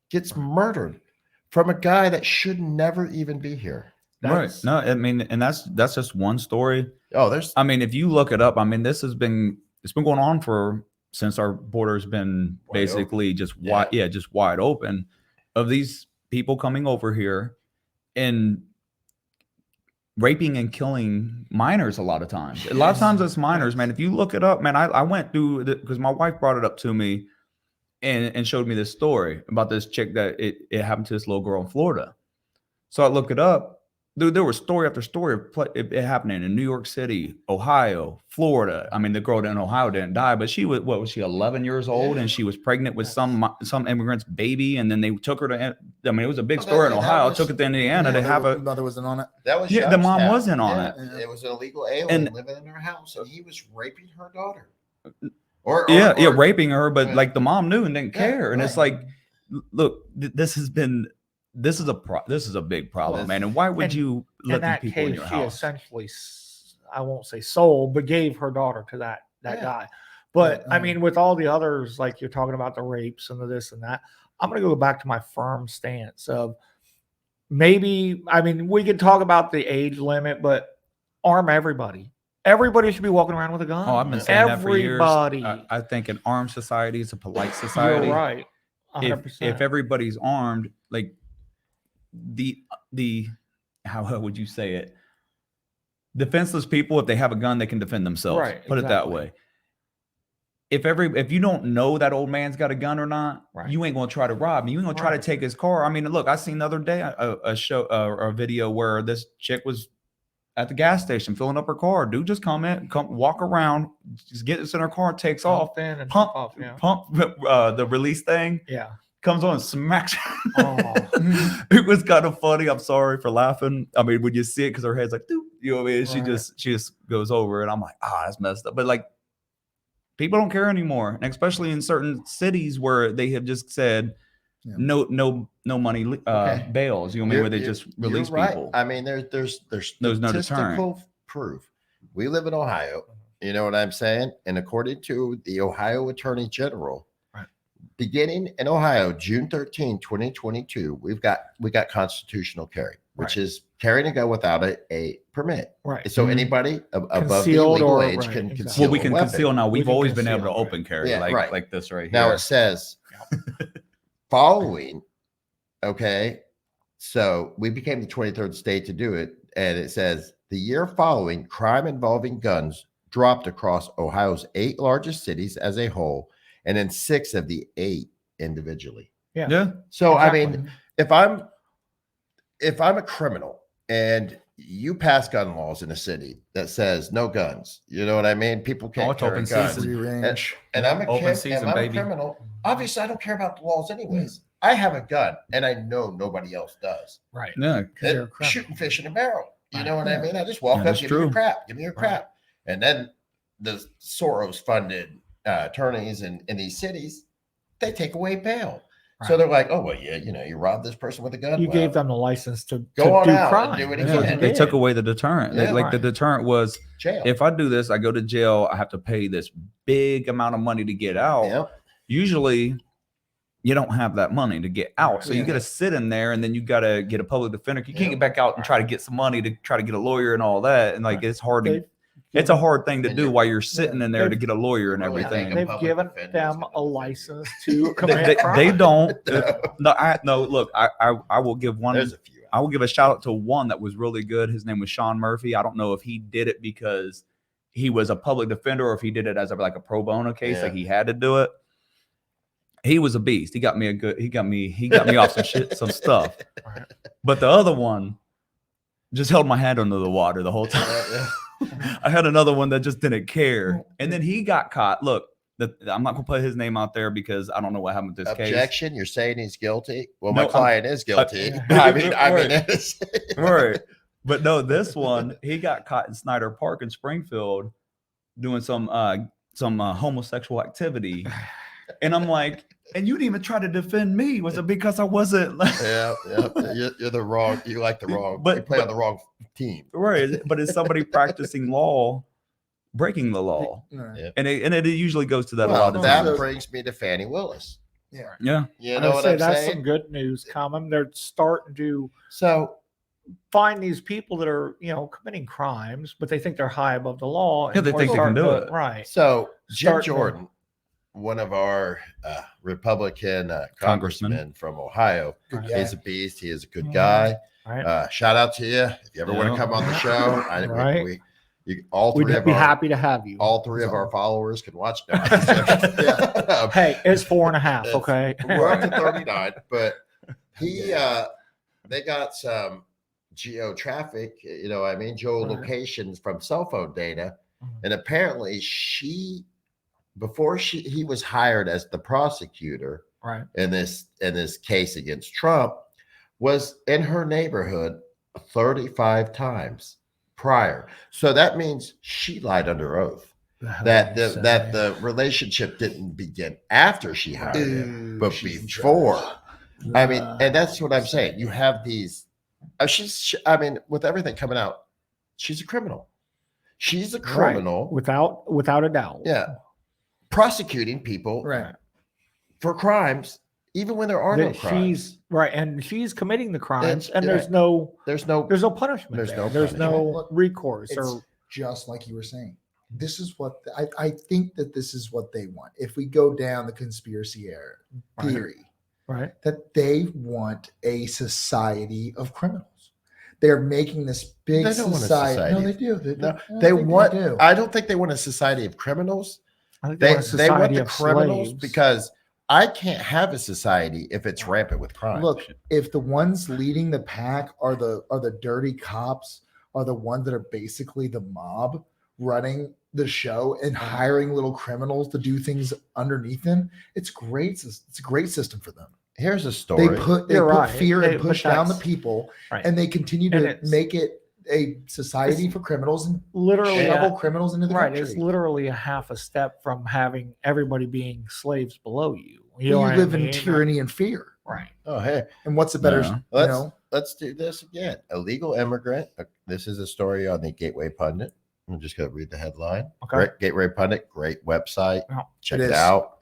gets murdered from a guy that should never even be here. Right. No, I mean, and that's just one story. Oh, there's I mean, if you look it up, I mean, it's been going on since our border's been Wide basically just wide open, of these people coming over here and raping and killing minors a lot of times. A lot of times it's minors, man. If you look it up, man, I went through because my wife brought it up to me and showed me this story about this chick that it happened to this little girl in Florida. So I looked it up. There was story after story of it happening in New York City, Ohio, Florida. I mean, the girl in Ohio didn't die, but she was, what was she, 11 years old, and she was pregnant with some immigrant's baby, and then they took her to. I mean, it was a big Oh, story in that Ohio. was- Took it to Indiana to have The a. mother wasn't on it. that was Yeah, the mom Youngstown. wasn't on Yeah, it. It was an illegal alien And- living in her house, and he was raping her daughter. Yeah, raping her, but Yeah. like the mom knew and didn't Yeah, care, and it's right. like, look, this is a big problem, Well, man. And why would and you In let that these people in case, your she house? essentially, I won't say sold, but gave her daughter to that Yeah. guy. But Yeah, I mean, with all the others, like you're talking about the rapes and the this and that, I'm going to go back to my firm stance of maybe, I mean, we could talk about the age limit, but arm everybody. Everybody should be walking around with a gun. Oh, I've been saying that for years. Everybody. I think an armed society is a polite society. You're right. If 100%. everybody's armed, like the how would you say it? Defenseless people, if they have a gun, they can defend themselves. Right, Put it that exactly. way. If you don't know that old man's got a gun or not, Right. you ain't gonna try to rob him. You ain't gonna try to Right. take his car. I mean, look, I seen the other day a video where this chick was at the gas station filling up her car. Dude just come walk around, just gets in her car, takes off, Pump in and pump off. Yeah. the release thing, Yeah. comes on and smacks her. Oh. It was kind of funny. I'm sorry for laughing. I mean, when you see it, because her head's like, "Doop," you know what I mean? She Right. just goes over, and I'm like, that's messed up. But like, people don't care anymore, and especially in certain cities where they have just said Yeah. no money Okay. bails. You know what I mean? Where they just release you're right. people. I mean, there's There's no deterrent. statistical proof. We live in Ohio. You know what I'm saying? And according to the Ohio Attorney General, Right. beginning in Ohio, June 13, 2022, we got constitutional carry, which Right. is carrying a gun without a permit. Right. So Mhm. anybody above the Concealed legal or- age right, can exactly. conceal. Well, we a can weapon. conceal now. We've can always been able to conceal, open carry, Yeah, like right. like this right Now here. it says following, okay, so we became the 23rd state to do it, and it says the year following crime involving guns dropped across Ohio's 8 largest cities as a whole, and in 6 of the 8 individually. Yeah. So I Exactly. mean, if I'm a criminal and you pass gun laws in a city that says no guns, you know what I mean? People can't Oh, it's carry open guns. season. Free range. And I'm a Open kid, season, and I'm baby. a criminal. Obviously, I don't care about the laws anyways. I have a gun, and I know nobody else does. Right. Yeah. Because you're a And criminal. shooting fish in a barrel. You Right. know what I mean? I just walk Yeah, up, that's give me your true. crap, give me your Right. crap. And then the Soros-funded attorneys in these cities, they take away bail. So Right. they're like, oh, well, yeah, you know, you robbed this person with a gun. You well, gave them the license to Go on do out and crime. do it That's what again. you They did. took away the deterrent. Yeah. Like the Right. deterrent was, jail. if I do this, I go to jail. I have to pay this big amount of money to get out. Yep. Usually, you don't have that money to get out, so you Yeah. got to sit in there, and then you got to get a public defender. You can't Yeah. get back out and try to get some money to try to get a lawyer and all that. And like Right. it's hard. They've It's a hard thing to And do you're- while you're sitting in there to They've- get a lawyer and Really everything. think They've public given defender is them gonna a defend you. license to commit They crime. don't. No. Look, I will give one. There's a few. I will give a shout out to one that was really good. His name was Sean Murphy. I don't know if he did it because he was a public defender or if he did it as like a pro bono case, Yeah. like he had to do it. He was a beast. He got me off some shit, some stuff. Right. But the other one just held my hand under the water the whole time. I had another one that just didn't care. And then he got caught. Look, I'm not gonna put his name out there because I don't know what happened with this case. Objection. You're saying he's guilty. Well, No, my client is guilty. Yeah. I mean, Right. it's, Right. But no, this one, he got caught in Snyder Park in Springfield doing some homosexual activity. And I'm like, and you didn't even try to defend me. Was it because I wasn't yeah. You're the wrong. You like the wrong. But- you play on the wrong team. right? But is somebody practicing law breaking the law? Right. And it usually goes to that a Well, lot of that times. brings me to Fannie Willis. Yeah. Yeah. You I'm know gonna what say I'm that's saying? some good news coming. They're starting to So find these people that are, committing crimes, but they think they're high above the law. Yeah, they we're think they can starting do to- it. Right. So Jim Starting to- Jordan, one of our Republican Congressman. congressmen from Ohio, Good Right. guy. he's a beast. He is a good Mhm. guy. Right. Shout out to you if you ever want Yeah. to come on the show. Right. All We'd three of be our happy to have you. all three of our followers can watch. No, Yeah. Hey, it's 4.5. It's- Okay. We're up to 39, but they got some geo traffic, geolocations from cell phone data. Mhm. And apparently before he was hired as the prosecutor Right. in this case against Trump, was in her neighborhood 35 times prior. So that means she lied under oath that the relationship didn't begin after she hired him, but She's in before. trouble. I mean, and that's what I'm saying. You have these. With everything coming out, she's a criminal. She's a criminal. without a doubt. Yeah, prosecuting people Right. for crimes, even when there are no That crimes. she's right, and she's committing the crimes, And- and there's right. no There's no. punishment. There's there. no There's no punishment. Look, recourse It's or just like you were saying. This is what I think that this is what they want. If we go down the conspiracy Right. theory, right. that they want a society of criminals. They're making this big They don't want a society. society. No, they do. No, I don't they think want. do. I don't think they want a society of criminals. I think They want a they want society the of criminals slaves. because I can't have a society if it's rampant with crime. Look, if the ones leading the pack are the dirty cops, are the ones that are basically the mob running the show and hiring little criminals to do things underneath them, it's great. It's a great system for them. here's a story. They put You're right. fear They- and push but down the that's- people, right. and they continue And to it's- make it a society for criminals and literally shovel criminals into the right. country. It's literally a half a step from having everybody being slaves below you. You You know what I live in mean? tyranny and fear. Right. Oh, hey, And what's a better, Yeah. let's do this again. Illegal immigrant. This is a story on the Gateway Pundit. I'm just going to read the headline. Okay. Great, Gateway Pundit, great website. Yeah. Check It it is. out.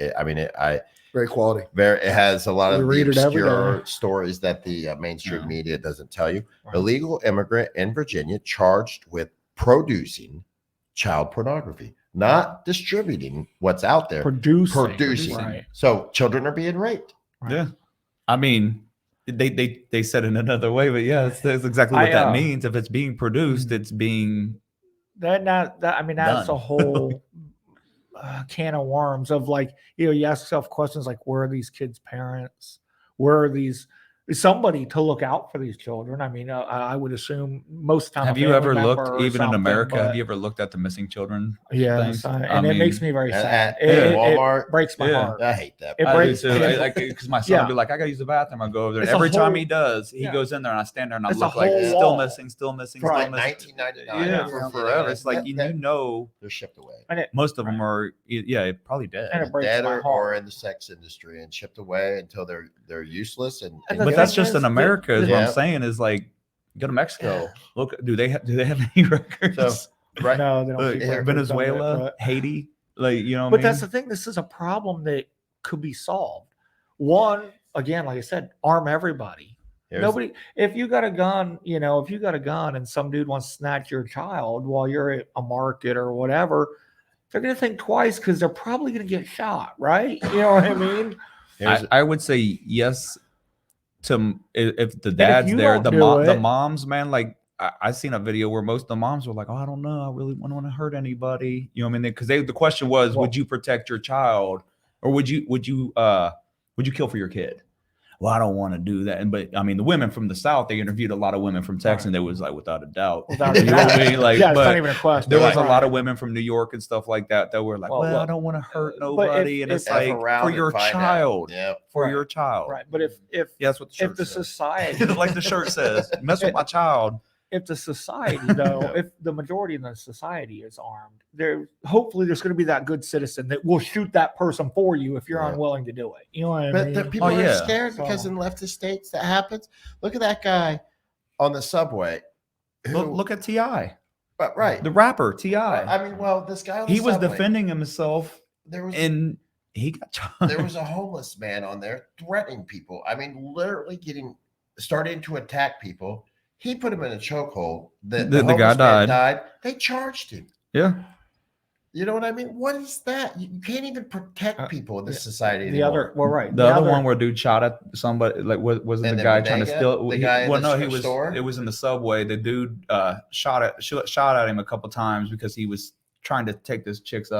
very quality. It has a lot We of the read it every obscure day. stories that the mainstream Yeah. media doesn't tell you. Right. Illegal immigrant in Virginia charged with producing child pornography, not distributing what's out there. Producing. Right. So children are being raped. Right. Yeah. I mean, they said it another way, but yeah, that's exactly what I, that means. If it's being produced, Mhm. it's being I mean, that's Done. a whole can of worms of like, you ask yourself questions like, where are these kids' parents? Where are these? Is somebody to look out for these children? I mean, I would assume most of the time. Have a you family ever looked, member or even in something, America, have but- you ever looked at the missing children Yes, things? and it makes me very sad. at It Walmart, breaks my yeah. heart. I hate that. It I do breaks- too. yeah. Because my son Yeah. will be like, I gotta use the bathroom. I go over there. It's And a every time whole- he does, he yeah. goes in there and I stand there and I It's a look like whole still wall. missing, still missing, Right. still missing. 1999. Yeah, Yeah. forever. It's like, That- you know, they're shipped away. And it, most of them are, probably dead. And it breaks Dead my or heart. in the sex industry and shipped away until they're useless. And And the But thing that's just is in America. Is what Yeah. I'm saying is like, go to Mexico. Yeah. Look, do they have any records? So, right. no, they don't Look, keep records of Venezuela, it, but- Haiti, like, you know. What But I mean? that's the thing. This is a problem that could be solved. One, again, like I said, arm everybody. Here's- Nobody. If you got a gun, if you got a gun and some dude wants to snatch your child while you're at a market or whatever, they're gonna think twice because they're probably gonna get shot, right? You know what I mean? here's- I would say yes to if the dad's you there. don't The do the it- moms, man, like I seen a video where most of the moms were like, "Oh, I don't know, I really don't want to hurt anybody." You know what I mean? Because the question was, Well- would you protect your child, or would you kill for your kid? Well, I don't want to do that. But I mean, the women from the South, they interviewed a lot of women from Texas, and they was like, without a doubt. Without You know what I doubt. mean? Like, Yeah, it's but not even a question. there was a Right. lot of women from New York and stuff like that that were like, Well, well, well, I don't want to hurt if- nobody. And it's if- F like, around for and your find out. child. Yeah. For Right. your child. Right. But if Yeah, that's what the shirt if the says. society Like the shirt says, mess with my child. if the society though, if the majority of the society is armed, hopefully there's going to be that good citizen that will shoot that person for you if you're Yeah. unwilling to do it. You know what I But mean? the people Oh, are yeah. scared because So- in leftist states that happens. Look at that guy on the subway. Who, Look at T.I., but right. the rapper T.I. I mean, well, this guy on the He was subway, defending himself There was and he got shot. there was a homeless man on there threatening people. I mean, literally starting to attack people. He put him in a chokehold. The The guy homeless man died. died. They charged him. Yeah. You know what I mean? What is that? You can't even protect people in this yeah, society the anymore. other, well, right. The other one where dude shot at somebody, like wasn't And the the guy trying to bodega? steal? The guy in well, the no, he strip was. store? It was in the subway. The dude shot at him a couple times because he was trying to take this chick's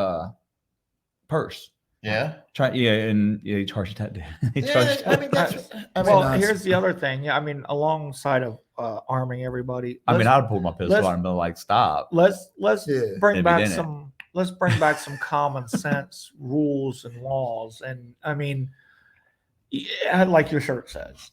purse. Yeah. He charged that dude. He Yeah, charged. I mean, that's. I mean, well, that's- here's the other thing. Yeah, I mean, alongside of arming everybody, I mean, let's- I'd pull my pistol let's- out and be like, "Stop." let's Yeah. bring Maybe back didn't. some let's bring back some common sense rules and laws. And I mean, yeah, like your shirt says,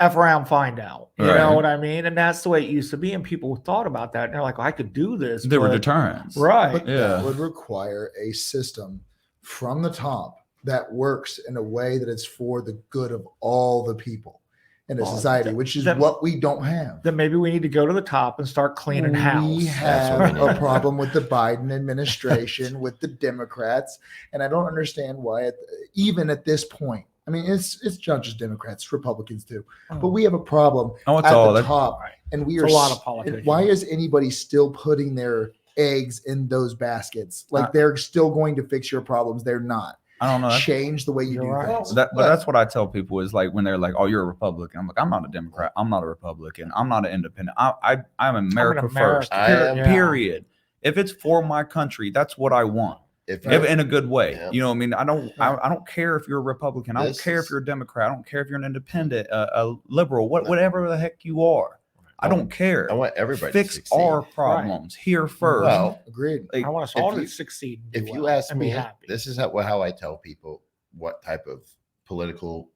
F around, find out. You Right. know what I mean? And that's the way it used to be. And people thought about that and they're like, I could do this. There were but- deterrents. Right. But Yeah. that would require a system from the top that works in a way that it's for the good of all the people in a Well, society, th- which is then- what we don't have. Then maybe we need to go to the top and start cleaning house. We That's have what we a need. problem with the Biden administration, with the Democrats, and I don't understand why. Even at this point, I mean, it's not just Democrats, it's Republicans too, but we have a problem Oh, it's at all the that. top, Right. and we It's are a lot of and politicians. why is anybody still putting their eggs in those baskets? Like they're still going to fix your problems. They're not. I don't know. That's- Change the way you You're do right. things. But that's what I tell people is like when they're like, "Oh, you're a Republican." I'm like, "I'm not a Democrat. I'm not a Republican. I'm not an independent. I'm America first. I am- yeah. Period. If it's for my country, that's what I want. if If, you in a good way. Yeah. You know what I mean? I don't care if you're a Republican. I don't This care if is- you're a Democrat. I don't care if you're an independent, a liberal, whatever the heck you are. I don't care. I want everybody Fix to succeed. our problems here first. Well, Agreed. Like, I want us if all you- to succeed. And if do you well ask and me, be happy. this is how I tell people what type of political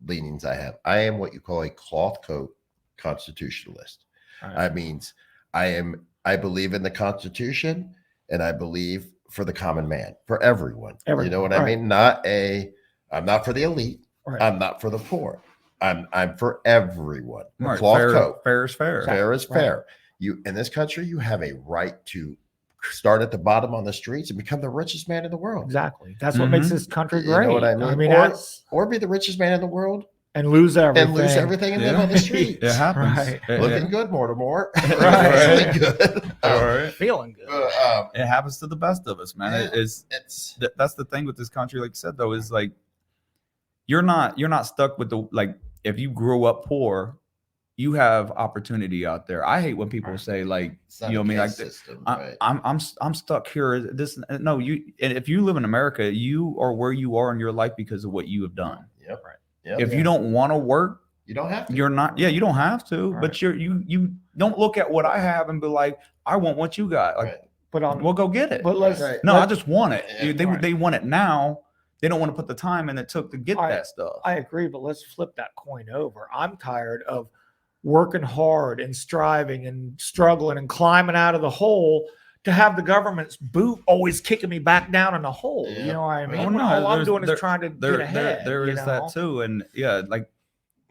leanings I have. I am what you call a cloth coat constitutionalist. Right. I means I believe in the Constitution and I believe for the common man, for everyone. You Everyone, know what I right. mean? I'm not for the elite. Right. I'm not for the poor. I'm for everyone. A right, cloth fair, coat. fair is fair. Fair is Right. fair. You in this country, you have a right to start at the bottom on the streets and become the richest man in the world, Exactly. That's what makes Mhm. this country You know great. what I mean? Or- that's or be the richest man in the world and lose everything. and lose everything and live Yeah. on the streets. It happens. Right. Looking good, more. Right. Feeling good. Right. Feeling good. It happens to the best of us, man. Yeah. It's that's the thing with this country, like you said, though, is like you're not stuck with the like if you grew up poor, you have opportunity out there. I hate when people say like, It's not you know a what I mean? Like, system, I, right? I'm stuck here. This no, you. And if you live in America, you are where you are in your life because of what you have done. Yep. Right. Yep. If you don't want to work, You don't have to. you're not. Yeah, you don't have to. Right. But you don't look at what I have and be like, I want what you got. Like, Right. But we'll go get it. but let's Right. No, I just want it. Yeah, They want it now. They don't want to put the time in it took to get that stuff. I agree, but let's flip that coin over. I'm tired of working hard and striving and struggling and climbing out of the hole to have the government's boot always kicking me back down in the hole. Yeah. You know what I mean? Oh, When no, all I'm there's- doing there- is trying to there get ahead. there you is know? that too. And yeah, like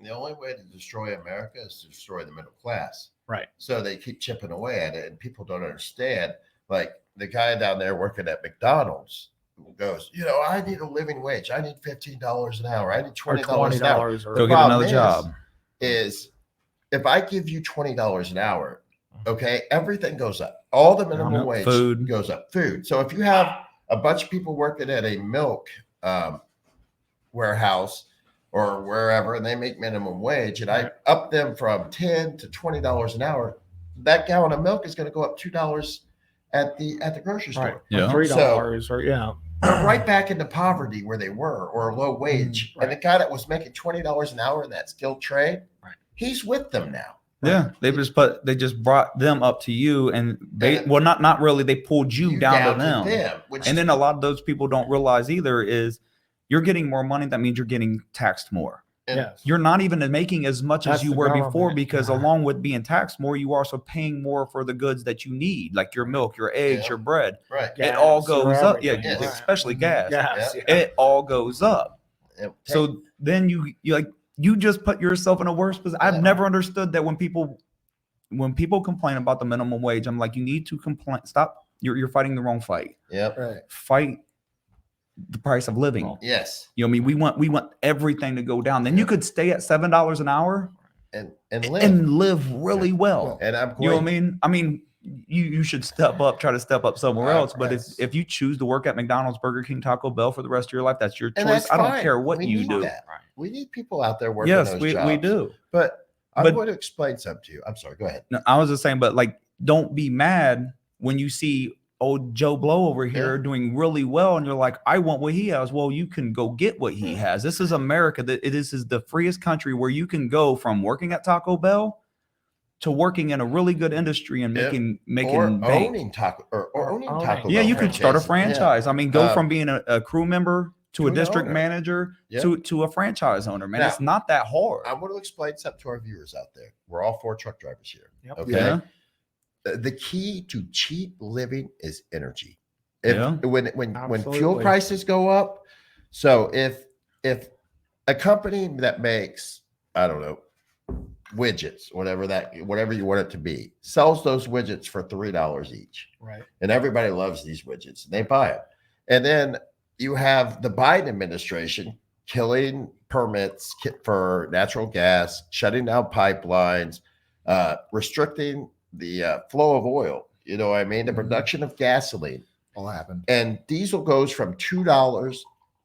The only way to destroy America is to destroy the middle class. Right. So they keep chipping away at it, and people don't understand. Like the guy down there working at McDonald's goes, I need a living wage. I need $15 an hour. I need Or $20 an hour. $20 or go get problem another is- job. Is if I give you $20 an hour, okay, everything goes up. All the minimum Yep, wage food. goes up. Food. So if you have a bunch of people working at a milk warehouse or wherever, and they make minimum wage, and I up them from $10 to $20 an hour, that gallon of milk is going to go up $2 at the grocery store. right. Yeah. $3 or yeah. They're right back into poverty where they were, or a low wage. Right. And the guy that was making $20 an hour in that skilled trade, Right. he's with them now. Yeah, they just brought them up to you, and they And- not really. They pulled you down to them. which, And then a lot of those people don't realize either is you're getting more money. That means you're getting taxed more. and- Yes. You're not even making as much That's as you the were before government. because Yeah. along with being taxed more, you are also paying more for the goods that you need, like your milk, your eggs, Yeah. your bread. right. It all Gas or goes up. Yeah, everything. Yes. especially gas. Gas. Yeah. Yeah. It all goes up. And So then you just put yourself in a worse position. I've Yeah. never understood that when people complain about the minimum wage, I'm like, you need to complain. Stop. You're fighting the wrong fight. yep. Right. Fight the price of living. Well, Yes. You know what I mean? We want everything to go down. Then you could stay at $7 an hour And live. and live really well. And I'm You know what I going, mean? I mean, you should try to step up somewhere else. But Yes. if you choose to work at McDonald's, Burger King, Taco Bell for the rest of your life, that's your and choice. that's I don't fine. care what We you need do. that. Right. We need people out there working Yes, those we jobs. do. But I'm But- going to explain something to you. I'm sorry. Go ahead. No, I was just saying, but like, don't be mad when you see old Joe Blow over here doing really well, and you're like, I want what he has. Well, you can go get what he has. This is America. That it is the freest country where you can go from working at Taco Bell to working in a really good industry and Yeah. making Or bank. owning Taco or owning Owning. Taco Yeah, Bell you could start a franchises. Yeah. franchise. I mean, go Um, from being a crew member to a an district owner. manager Yep. to a franchise owner. Man, Now, it's not that hard. I want to explain something to our viewers out there. We're all 4 truck drivers here. Yep. Okay. Yeah. The key to cheap living is energy. When fuel Absolutely. prices go up, so if a company that makes, I don't know, widgets, whatever you want it to be, sells those widgets for $3 each, Right. and everybody loves these widgets, and they buy them, and then you have the Biden administration killing permits for natural gas, shutting down pipelines, restricting the flow of oil. You know what I mean? The Mhm. production of gasoline, All happened. and diesel goes from $2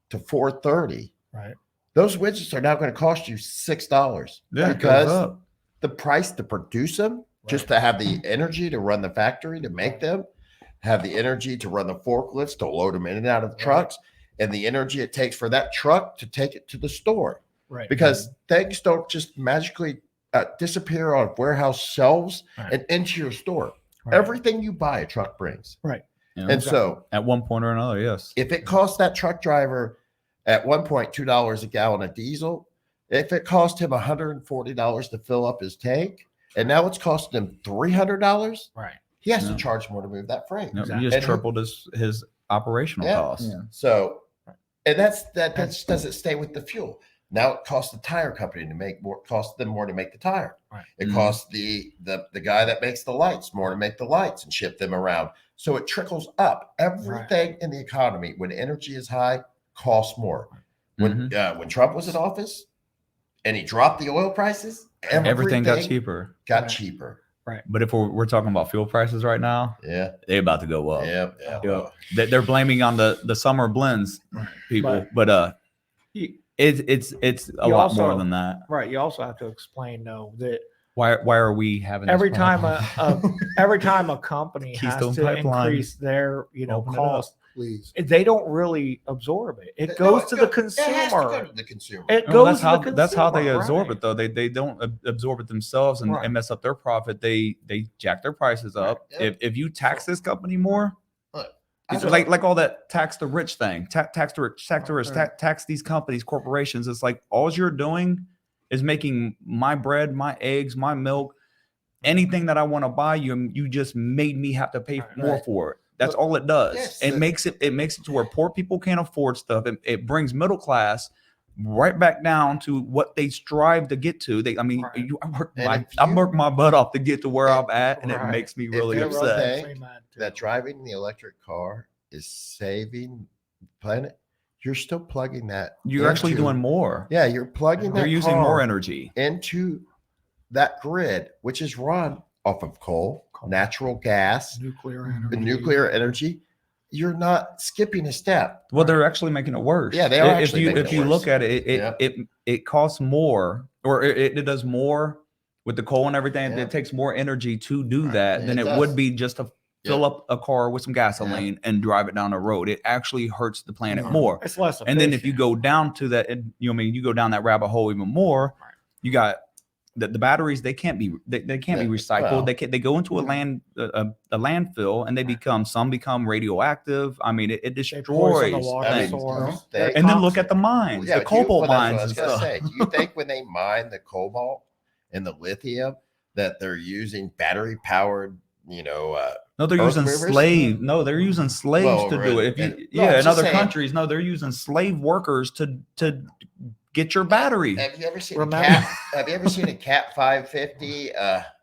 to $4.30. Right. Those widgets are now going to cost you $6 Yeah, it goes because up. the price to produce them, just to have the energy to run the factory to make them, have the energy to run the forklifts to load them in and out of trucks, and the energy it takes for that truck to take it to the store. Right. Because things don't just magically disappear on warehouse shelves Right. and into your store. Right. Everything you buy, a truck brings. Yeah. And so At one point or another, yes. if it costs that truck driver at one point $2 a gallon of diesel, if it cost him $140 to fill up his tank, and now it's costing him $300, Right. he has Yeah. to charge more to move that freight. No, Exactly. He just And- tripled his operational Yeah. costs. Yeah. So, and that just doesn't stay with the fuel. Now it costs the tire company to make more, costs them more to make the tire. Right. It Mhm. costs the guy that makes the lights more to make the lights and ship them around. So it trickles up. Everything in the economy, when energy is high, costs more. When Trump was in office and he dropped the oil prices, Everything got cheaper. Got Right. cheaper. But if we're talking about fuel prices right now, Yeah. they're about to go up. Yeah. Yeah. They're blaming on the summer blends, people. But- But You- it's a You lot also- more than that. Right. You also have to explain though that Why are we having this every time problem? every time a company has Keystone to Pipeline. increase their Open it up. cost, Please. they don't really absorb it. It No, goes to the It has to consumer. go to the consumer. It Well, goes to the that's how they consumer, absorb right. it though. They don't absorb it themselves and, Right. and mess up their profit. They jack their prices up. Right. If you tax this company more, Look, it's I like all that tax the rich thing, tax the rich, Right. tax these companies, corporations. It's like all you're doing is making my bread, my eggs, my milk, anything that I want to buy. You just made me have to pay Right. more Right. for it. That's Look, all it does. yes, It makes it to where poor people can't afford stuff. It brings middle class right back down to what they strive to get to. I mean, Right. I work my butt off to get to where I'm at, and Right. it makes me If really you upset. think Makes me mad, too. that driving the electric car is saving the planet, you're still plugging that. You're actually into- doing more. Yeah, you're plugging They're that using car more energy. into that grid, which is run off of coal, natural gas, nuclear and energy. and nuclear energy. You're not skipping a step. Well, they're actually making it worse. Yeah, they are If actually you making if it you worse. look at it, Yeah. it costs more, or it does more with the coal and everything. Yeah. It takes more energy to do Right. that than It it would does. be just to fill Yeah. up a car with some gasoline and drive it down the road. It actually hurts the planet Yeah. more. It's less And then if you efficient. go down to that, you go down that rabbit hole even more. Right. You got the batteries. They can't be they can't be Yeah, recycled. well, They go into a landfill and they some become radioactive. I mean, it They destroys poison the water I mean, things. source. they- They're And then look toxic. at the mines, Yeah, the but you- cobalt well, that's what mines I was and gonna stuff. say. Do you think when they mine the cobalt and the lithium that they're using battery powered, No, they're Earth using movers? slave. No, they're using slaves Well, to do it. If you, and- no, I'm in just other saying- countries, no, they're using slave workers to get your battery. have you ever seen Remember- a cat? Have you ever seen a Cat 550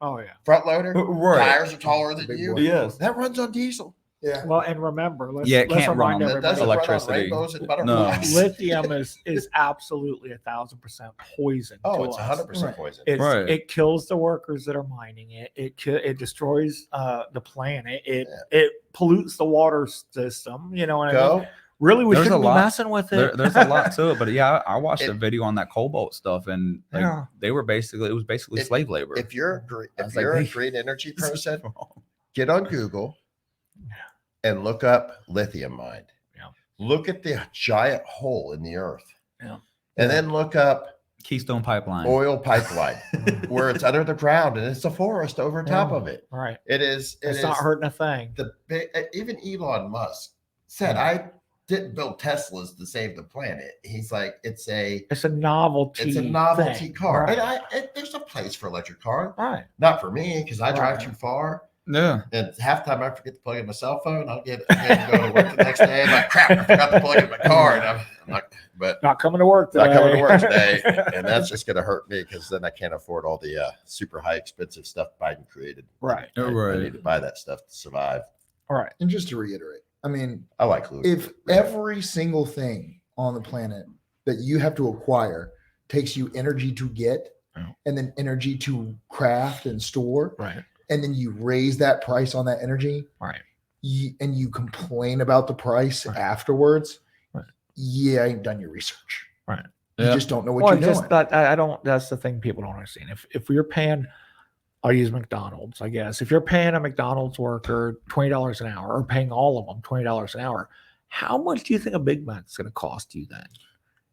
Oh yeah. front loader? Right. Tires are taller than Big you. boy. Yes. That runs on diesel. Yeah. Well, and remember, let's Yeah, it let's can't run remind on That everybody. doesn't electricity. run on rainbows and No. butterflies. Lithium is absolutely 1,000% poison. Oh, to it's us. 100% Right. poison. Right. It kills the workers that are mining it. It destroys the planet. It pollutes the water system. You know what I mean? Go. Really, we There's shouldn't a be lot- messing with it. There's a lot to it, but yeah, I watched a It- video on that cobalt stuff, and like Yeah. it was basically If- slave labor. If you're I was if like, you're a "Hey, green energy this is person, wrong." get on Google and look up lithium mine. Yeah. Look at the giant hole in the earth. Yeah. And then look up Keystone Pipeline. oil pipeline where it's under the ground and it's a forest over top Yeah. of it. Right. It is. It's not hurting a thing. The big, even Elon Musk said, "I didn't build Teslas to save the planet." He's like, "It's a It's a novelty. thing. Car." Right. And there's a place for electric car. Right. Not for me because I drive Right. too far. Yeah. And half the time I forget to plug in my cell phone. I'll get go to work the next day. I'm like, crap, I forgot to plug in my car. And I'm like, but Not coming to work today. not coming to work today. And that's just going to hurt me because then I can't afford all the super high expensive stuff Biden created. Right. I Right. need to buy that stuff to survive. All right. And just to reiterate, I mean, I like Louis. if every single thing on the planet that you have to acquire takes you energy to get Yeah. and then energy to craft and store, Right. and then you raise that price on that energy, Right. and you complain about the price Right. afterwards, Right. you ain't done your research. Right. You Yeah. just don't know what Well, you're just doing. that I don't. That's the thing people don't understand. If you're paying, I'll use McDonald's. I guess if you're paying a McDonald's worker $20 an hour, or paying all of them $20 an hour, how much do you think a Big Mac's going to cost you then?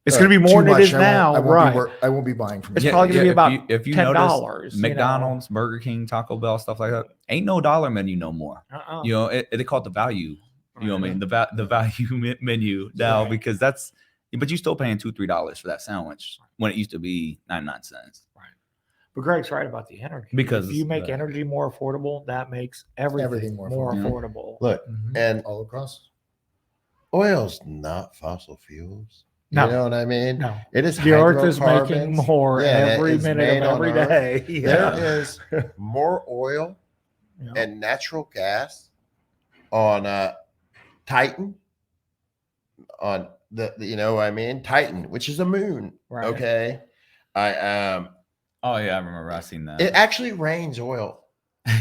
It's going to be more Too than it much. is now, right? I won't be buying from It's you. probably gonna be about if you $10. notice you know? McDonald's, Burger King, Taco Bell, stuff like that, ain't no dollar menu no more. Uh-uh. You know, they call it the value. You know what I mean? The value menu now, Right. because that's, but you're still paying $2-3 for that sandwich when it used to be 99 cents. But Greg's right about the energy. Because if you make the- energy more affordable, that makes everything more more affordable. affordable. Look, Mhm. and all across. oil's not fossil fuels. No. You know what I mean? No, It is the earth is making hydrocarbons. more Yeah, every it's minute made of on every Earth. day. Yeah. There is more oil Yeah. and natural gas on Titan, on you know what I mean? Titan, which is a moon. Right. Okay. Oh yeah, I remember I seen that. It actually rains oil.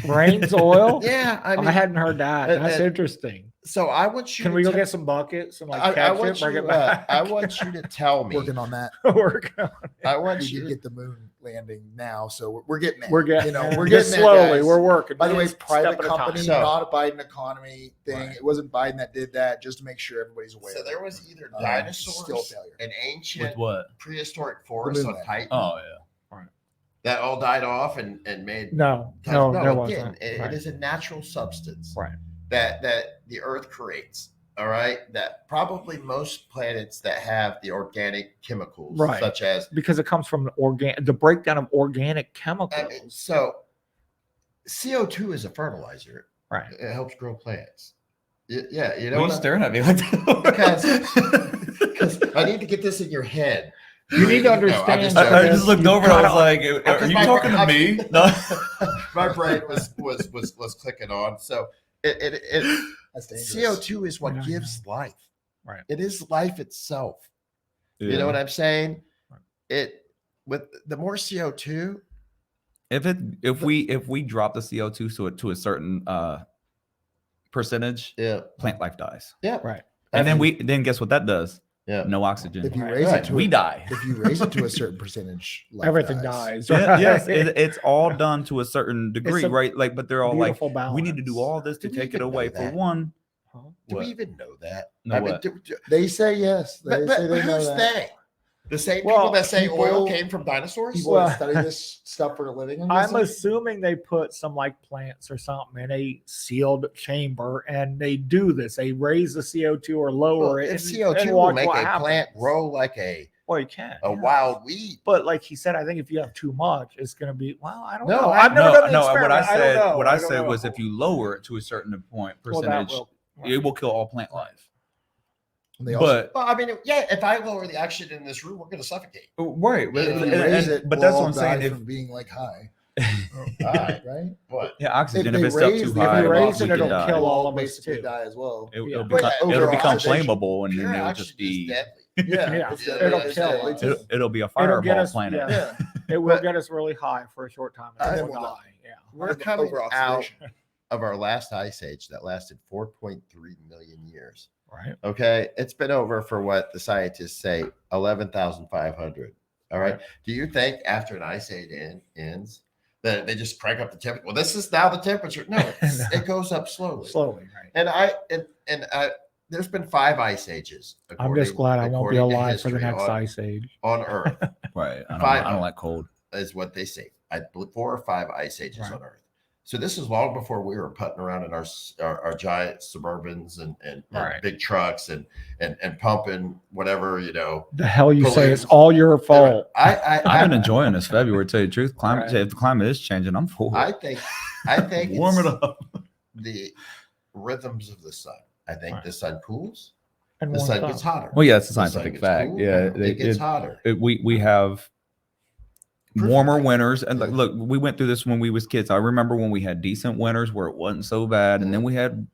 Rains oil. Yeah, I I, mean, hadn't heard that. and- That's and- interesting. so I want you. Can to we go tell- get some buckets and like I catch want it, bring you, it back? I want you to tell me. Working on that. Work on it. I want We you. did To, get the moon landing now, so we're getting there. We're getting, we're just getting there, slowly. guys. We're working. By the way, Just private step at a time. company, So- not a Biden economy thing. Right. It wasn't Biden that did that, just to make sure everybody's aware. So of there it. was either Still a dinosaurs, failure. an ancient With what? prehistoric forest moon on landing. Titan Oh yeah. that all died off and made No, there again, wasn't. it Right. is a natural substance Right. that the earth creates. All right, that probably most planets that have the organic chemicals, Right. such as Because it comes from the breakdown of organic chemicals. so CO2 is a fertilizer. Right. It helps grow plants. Yeah, you know Why are you what staring at me like that? because I need to get this in your head. You need to know, understand just that I just looked You over and I was gotta- like, "Are Because you my- talking to me?" No. my brain was clicking on. So it That's dangerous. CO2 is what Yeah, I gives life. Right. It is life itself. You know what I'm saying? Right. It with the more CO2, If we drop the CO2 to a certain percentage, yeah, plant life dies. yeah, Right. And then guess what that does? yeah. No oxygen. If you Right. raise Right. it to We a, die. if you raise it to a certain percentage, life Everything dies. Yeah, right? yes, it's all done to a certain degree, a right? Like, but they're all like, Beautiful balance. we need to do all this to Do we take it even know away for that? one. Huh? Do What? we even know that? Know I mean, what? They say yes. They but say they know who's that. they? The same Well, people that say oil people- came from dinosaurs? People Well- that study this stuff for a living. I'm I'm guessing. assuming they put some like plants or something in a sealed chamber and they do this. They raise the CO2 or lower Well, it. if and CO2 will watch make what a plant happens. grow like a Well, you can. yeah. wild weed. But like he said, I think if you have too much, it's going to be, well, I don't No, know. I- I've never done the What I experiment. said, don't know. what I don't said know. was, if you lower it to a certain point Well, that percentage, will- it will kill all plant life. And they also, But Well, I mean, yeah, if I lower the oxygen in this room, we're going to suffocate. right, If if you you raise it, but we'll that's all what I'm saying. die If from being like high, All right. right? What? yeah, oxygen, If if they it's up raise too the- high, if you raise we it, could it'll die. kill We'll all of us basically too. die as well. It, Yeah. will But become, yeah, it'll become oxidation- flammable, and Pure then it'll oxygen just be. is deadly. Yeah, Yeah, it's it'll deadly. It's kill deadly us. too. It'll be a It'll get fireball us- planet. yeah. Yeah. It will But- get us really high for a short time. And And then then we'll we'll die. Yeah. We're Over coming out oxidation. of our last ice age that lasted 4.3 million years. Right. Okay. It's been over for what the scientists say 11,500. All right. Right. Do you think after an ice age ends that they just crank up the temperature? Well, this is now the temperature. No, it goes up slowly. Slowly. Right. And there's been 5 ice ages. I'm just glad I won't be according to alive for the history next on, ice age. on Earth. Right. I Five- don't like cold. Is what they say. I believe 4 or 5 ice ages Right. on Earth. So this is long before we were putting around in our giant Suburbans and Right. big trucks and pumping whatever, you know. The hell you say it's Balloons. all your fault. I've I've been enjoying this February. To tell you the truth, climate. Right. If the climate is changing, I'm for I it. think Warm it it's up. the rhythms of the sun. I think Right. the sun cools, And the warms sun up. gets hotter. Well, yeah, it's a The sun scientific gets fact. cool, Yeah, it gets hotter. we have Proof warmer of- winters, and Yeah. look, we went through this when we was kids. I remember when we had decent winters where it wasn't so bad, and then we had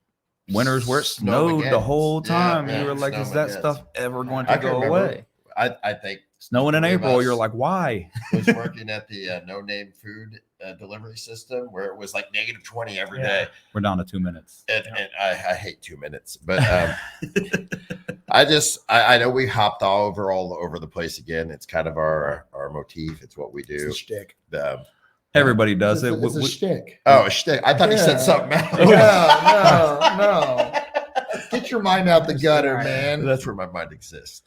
winters where it snowed the Snowmageddons. whole Yeah, time. yeah, you were like, is that Snowmageddons. stuff ever going I to can go remember. away? I think Snowing in three of April, you're us like, why? was working at the no name food delivery system where it was like -20 every Yeah. day. We're down to 2 minutes. And, Yeah. and I hate 2 minutes, but I know we hopped all over the place again. It's kind of our motif. It's what we It's do. a shtick. Everybody does It's it. a, it's a shtick. Oh, shtick. I thought you said Yeah. something else. No. Get your mind out the gutter, man. That's where my mind exists.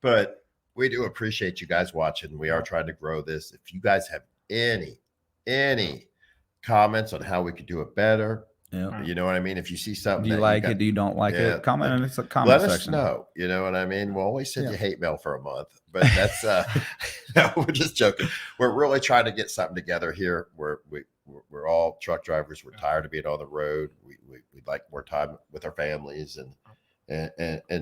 But we do appreciate you guys watching. We are trying to grow this. If you guys have any comments on how we could do it better, Yeah. you know what I mean? If you see something, Do you that like got- it? Do you don't like Yeah. it? Comment in the comment let us section. know. You know what I mean? We'll always send Yeah. you hate mail for a month, but that's no, we're just joking. We're really trying to get something together here. We're all truck drivers. We're tired of being on the road. We'd like more time with our families and to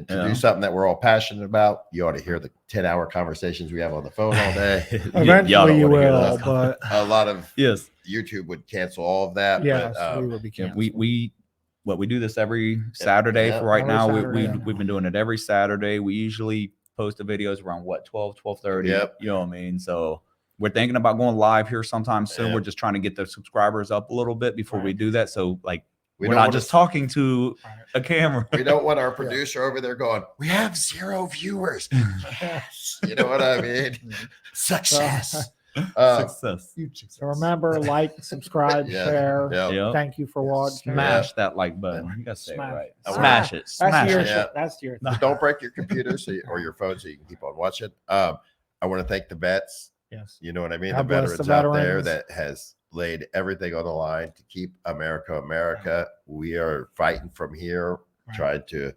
Yeah. do something that we're all passionate about. You ought to hear the 10-hour conversations we have on the phone all day. Eventually you wanna hear will, that. but A lot of Yes. YouTube would cancel all of that. yes, but, we will be Yeah, canceled. we do this every Saturday. Yeah. For right Every now, Saturday, yeah. we've been doing it every Saturday. We usually post the videos around 12:30. Yep. You know what I mean? So we're thinking about going live here sometime soon. Yeah. We're just trying to get the subscribers up a little bit before we Right. do that. So like We're not just talking to Right. a camera. We don't want our producer over there going, we have 0 viewers. You know what I mean? Success. Success. So remember, like, subscribe, Yeah. share. Yeah. Yep. Thank you for watching. Smash that like button. You gotta say Smash. it right. Smash. Smash it. That's Smash your it. Yeah. That's your So don't break your computer or your phone so you can keep on watching. I want to thank the vets. Yes. You know what I mean? God The bless veterans the out there veterans. that has laid everything on the line to keep America, America. We are fighting from here, Right. trying to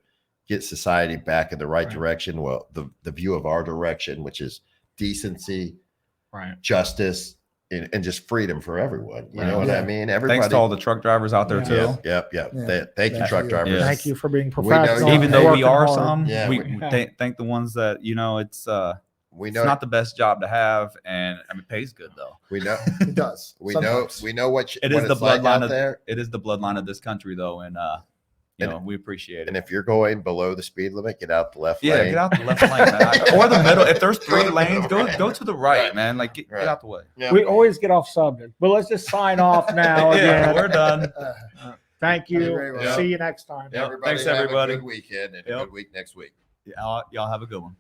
get society back in the right Right. direction. Well, the view of our direction, which is decency, Right. justice, and just freedom for everyone. You know Right. what I Yeah. mean? Everybody. Thanks to all the truck drivers out there Yeah. too. Yep. Yeah. Thank you, Thank truck you. drivers. Yes. Thank you for being know professional. you- Even and though we working are hard. some, Yeah, we we- thank the ones that it's We it's know. not the best job to have, and I mean, it pays good though. we know. It does. We Sometimes. know. We know what. It what is the it's like bloodline out of there. It is the bloodline of this country though, and we appreciate And it. if you're going below the speed limit, get out the left Yeah, lane. get out the left lane, man. Or the middle. If there's Or 3 the lanes, middle, go right. to the right, Right. man. Like get Right. out the way. Yeah. We always get off subject, but let's just sign off now. Yeah, Again. we're done. Thank you. Thank you very much. See you next time. Yep. Everybody Thanks, have everybody. a good weekend and a Yep. good week next week. Y'all have a good one.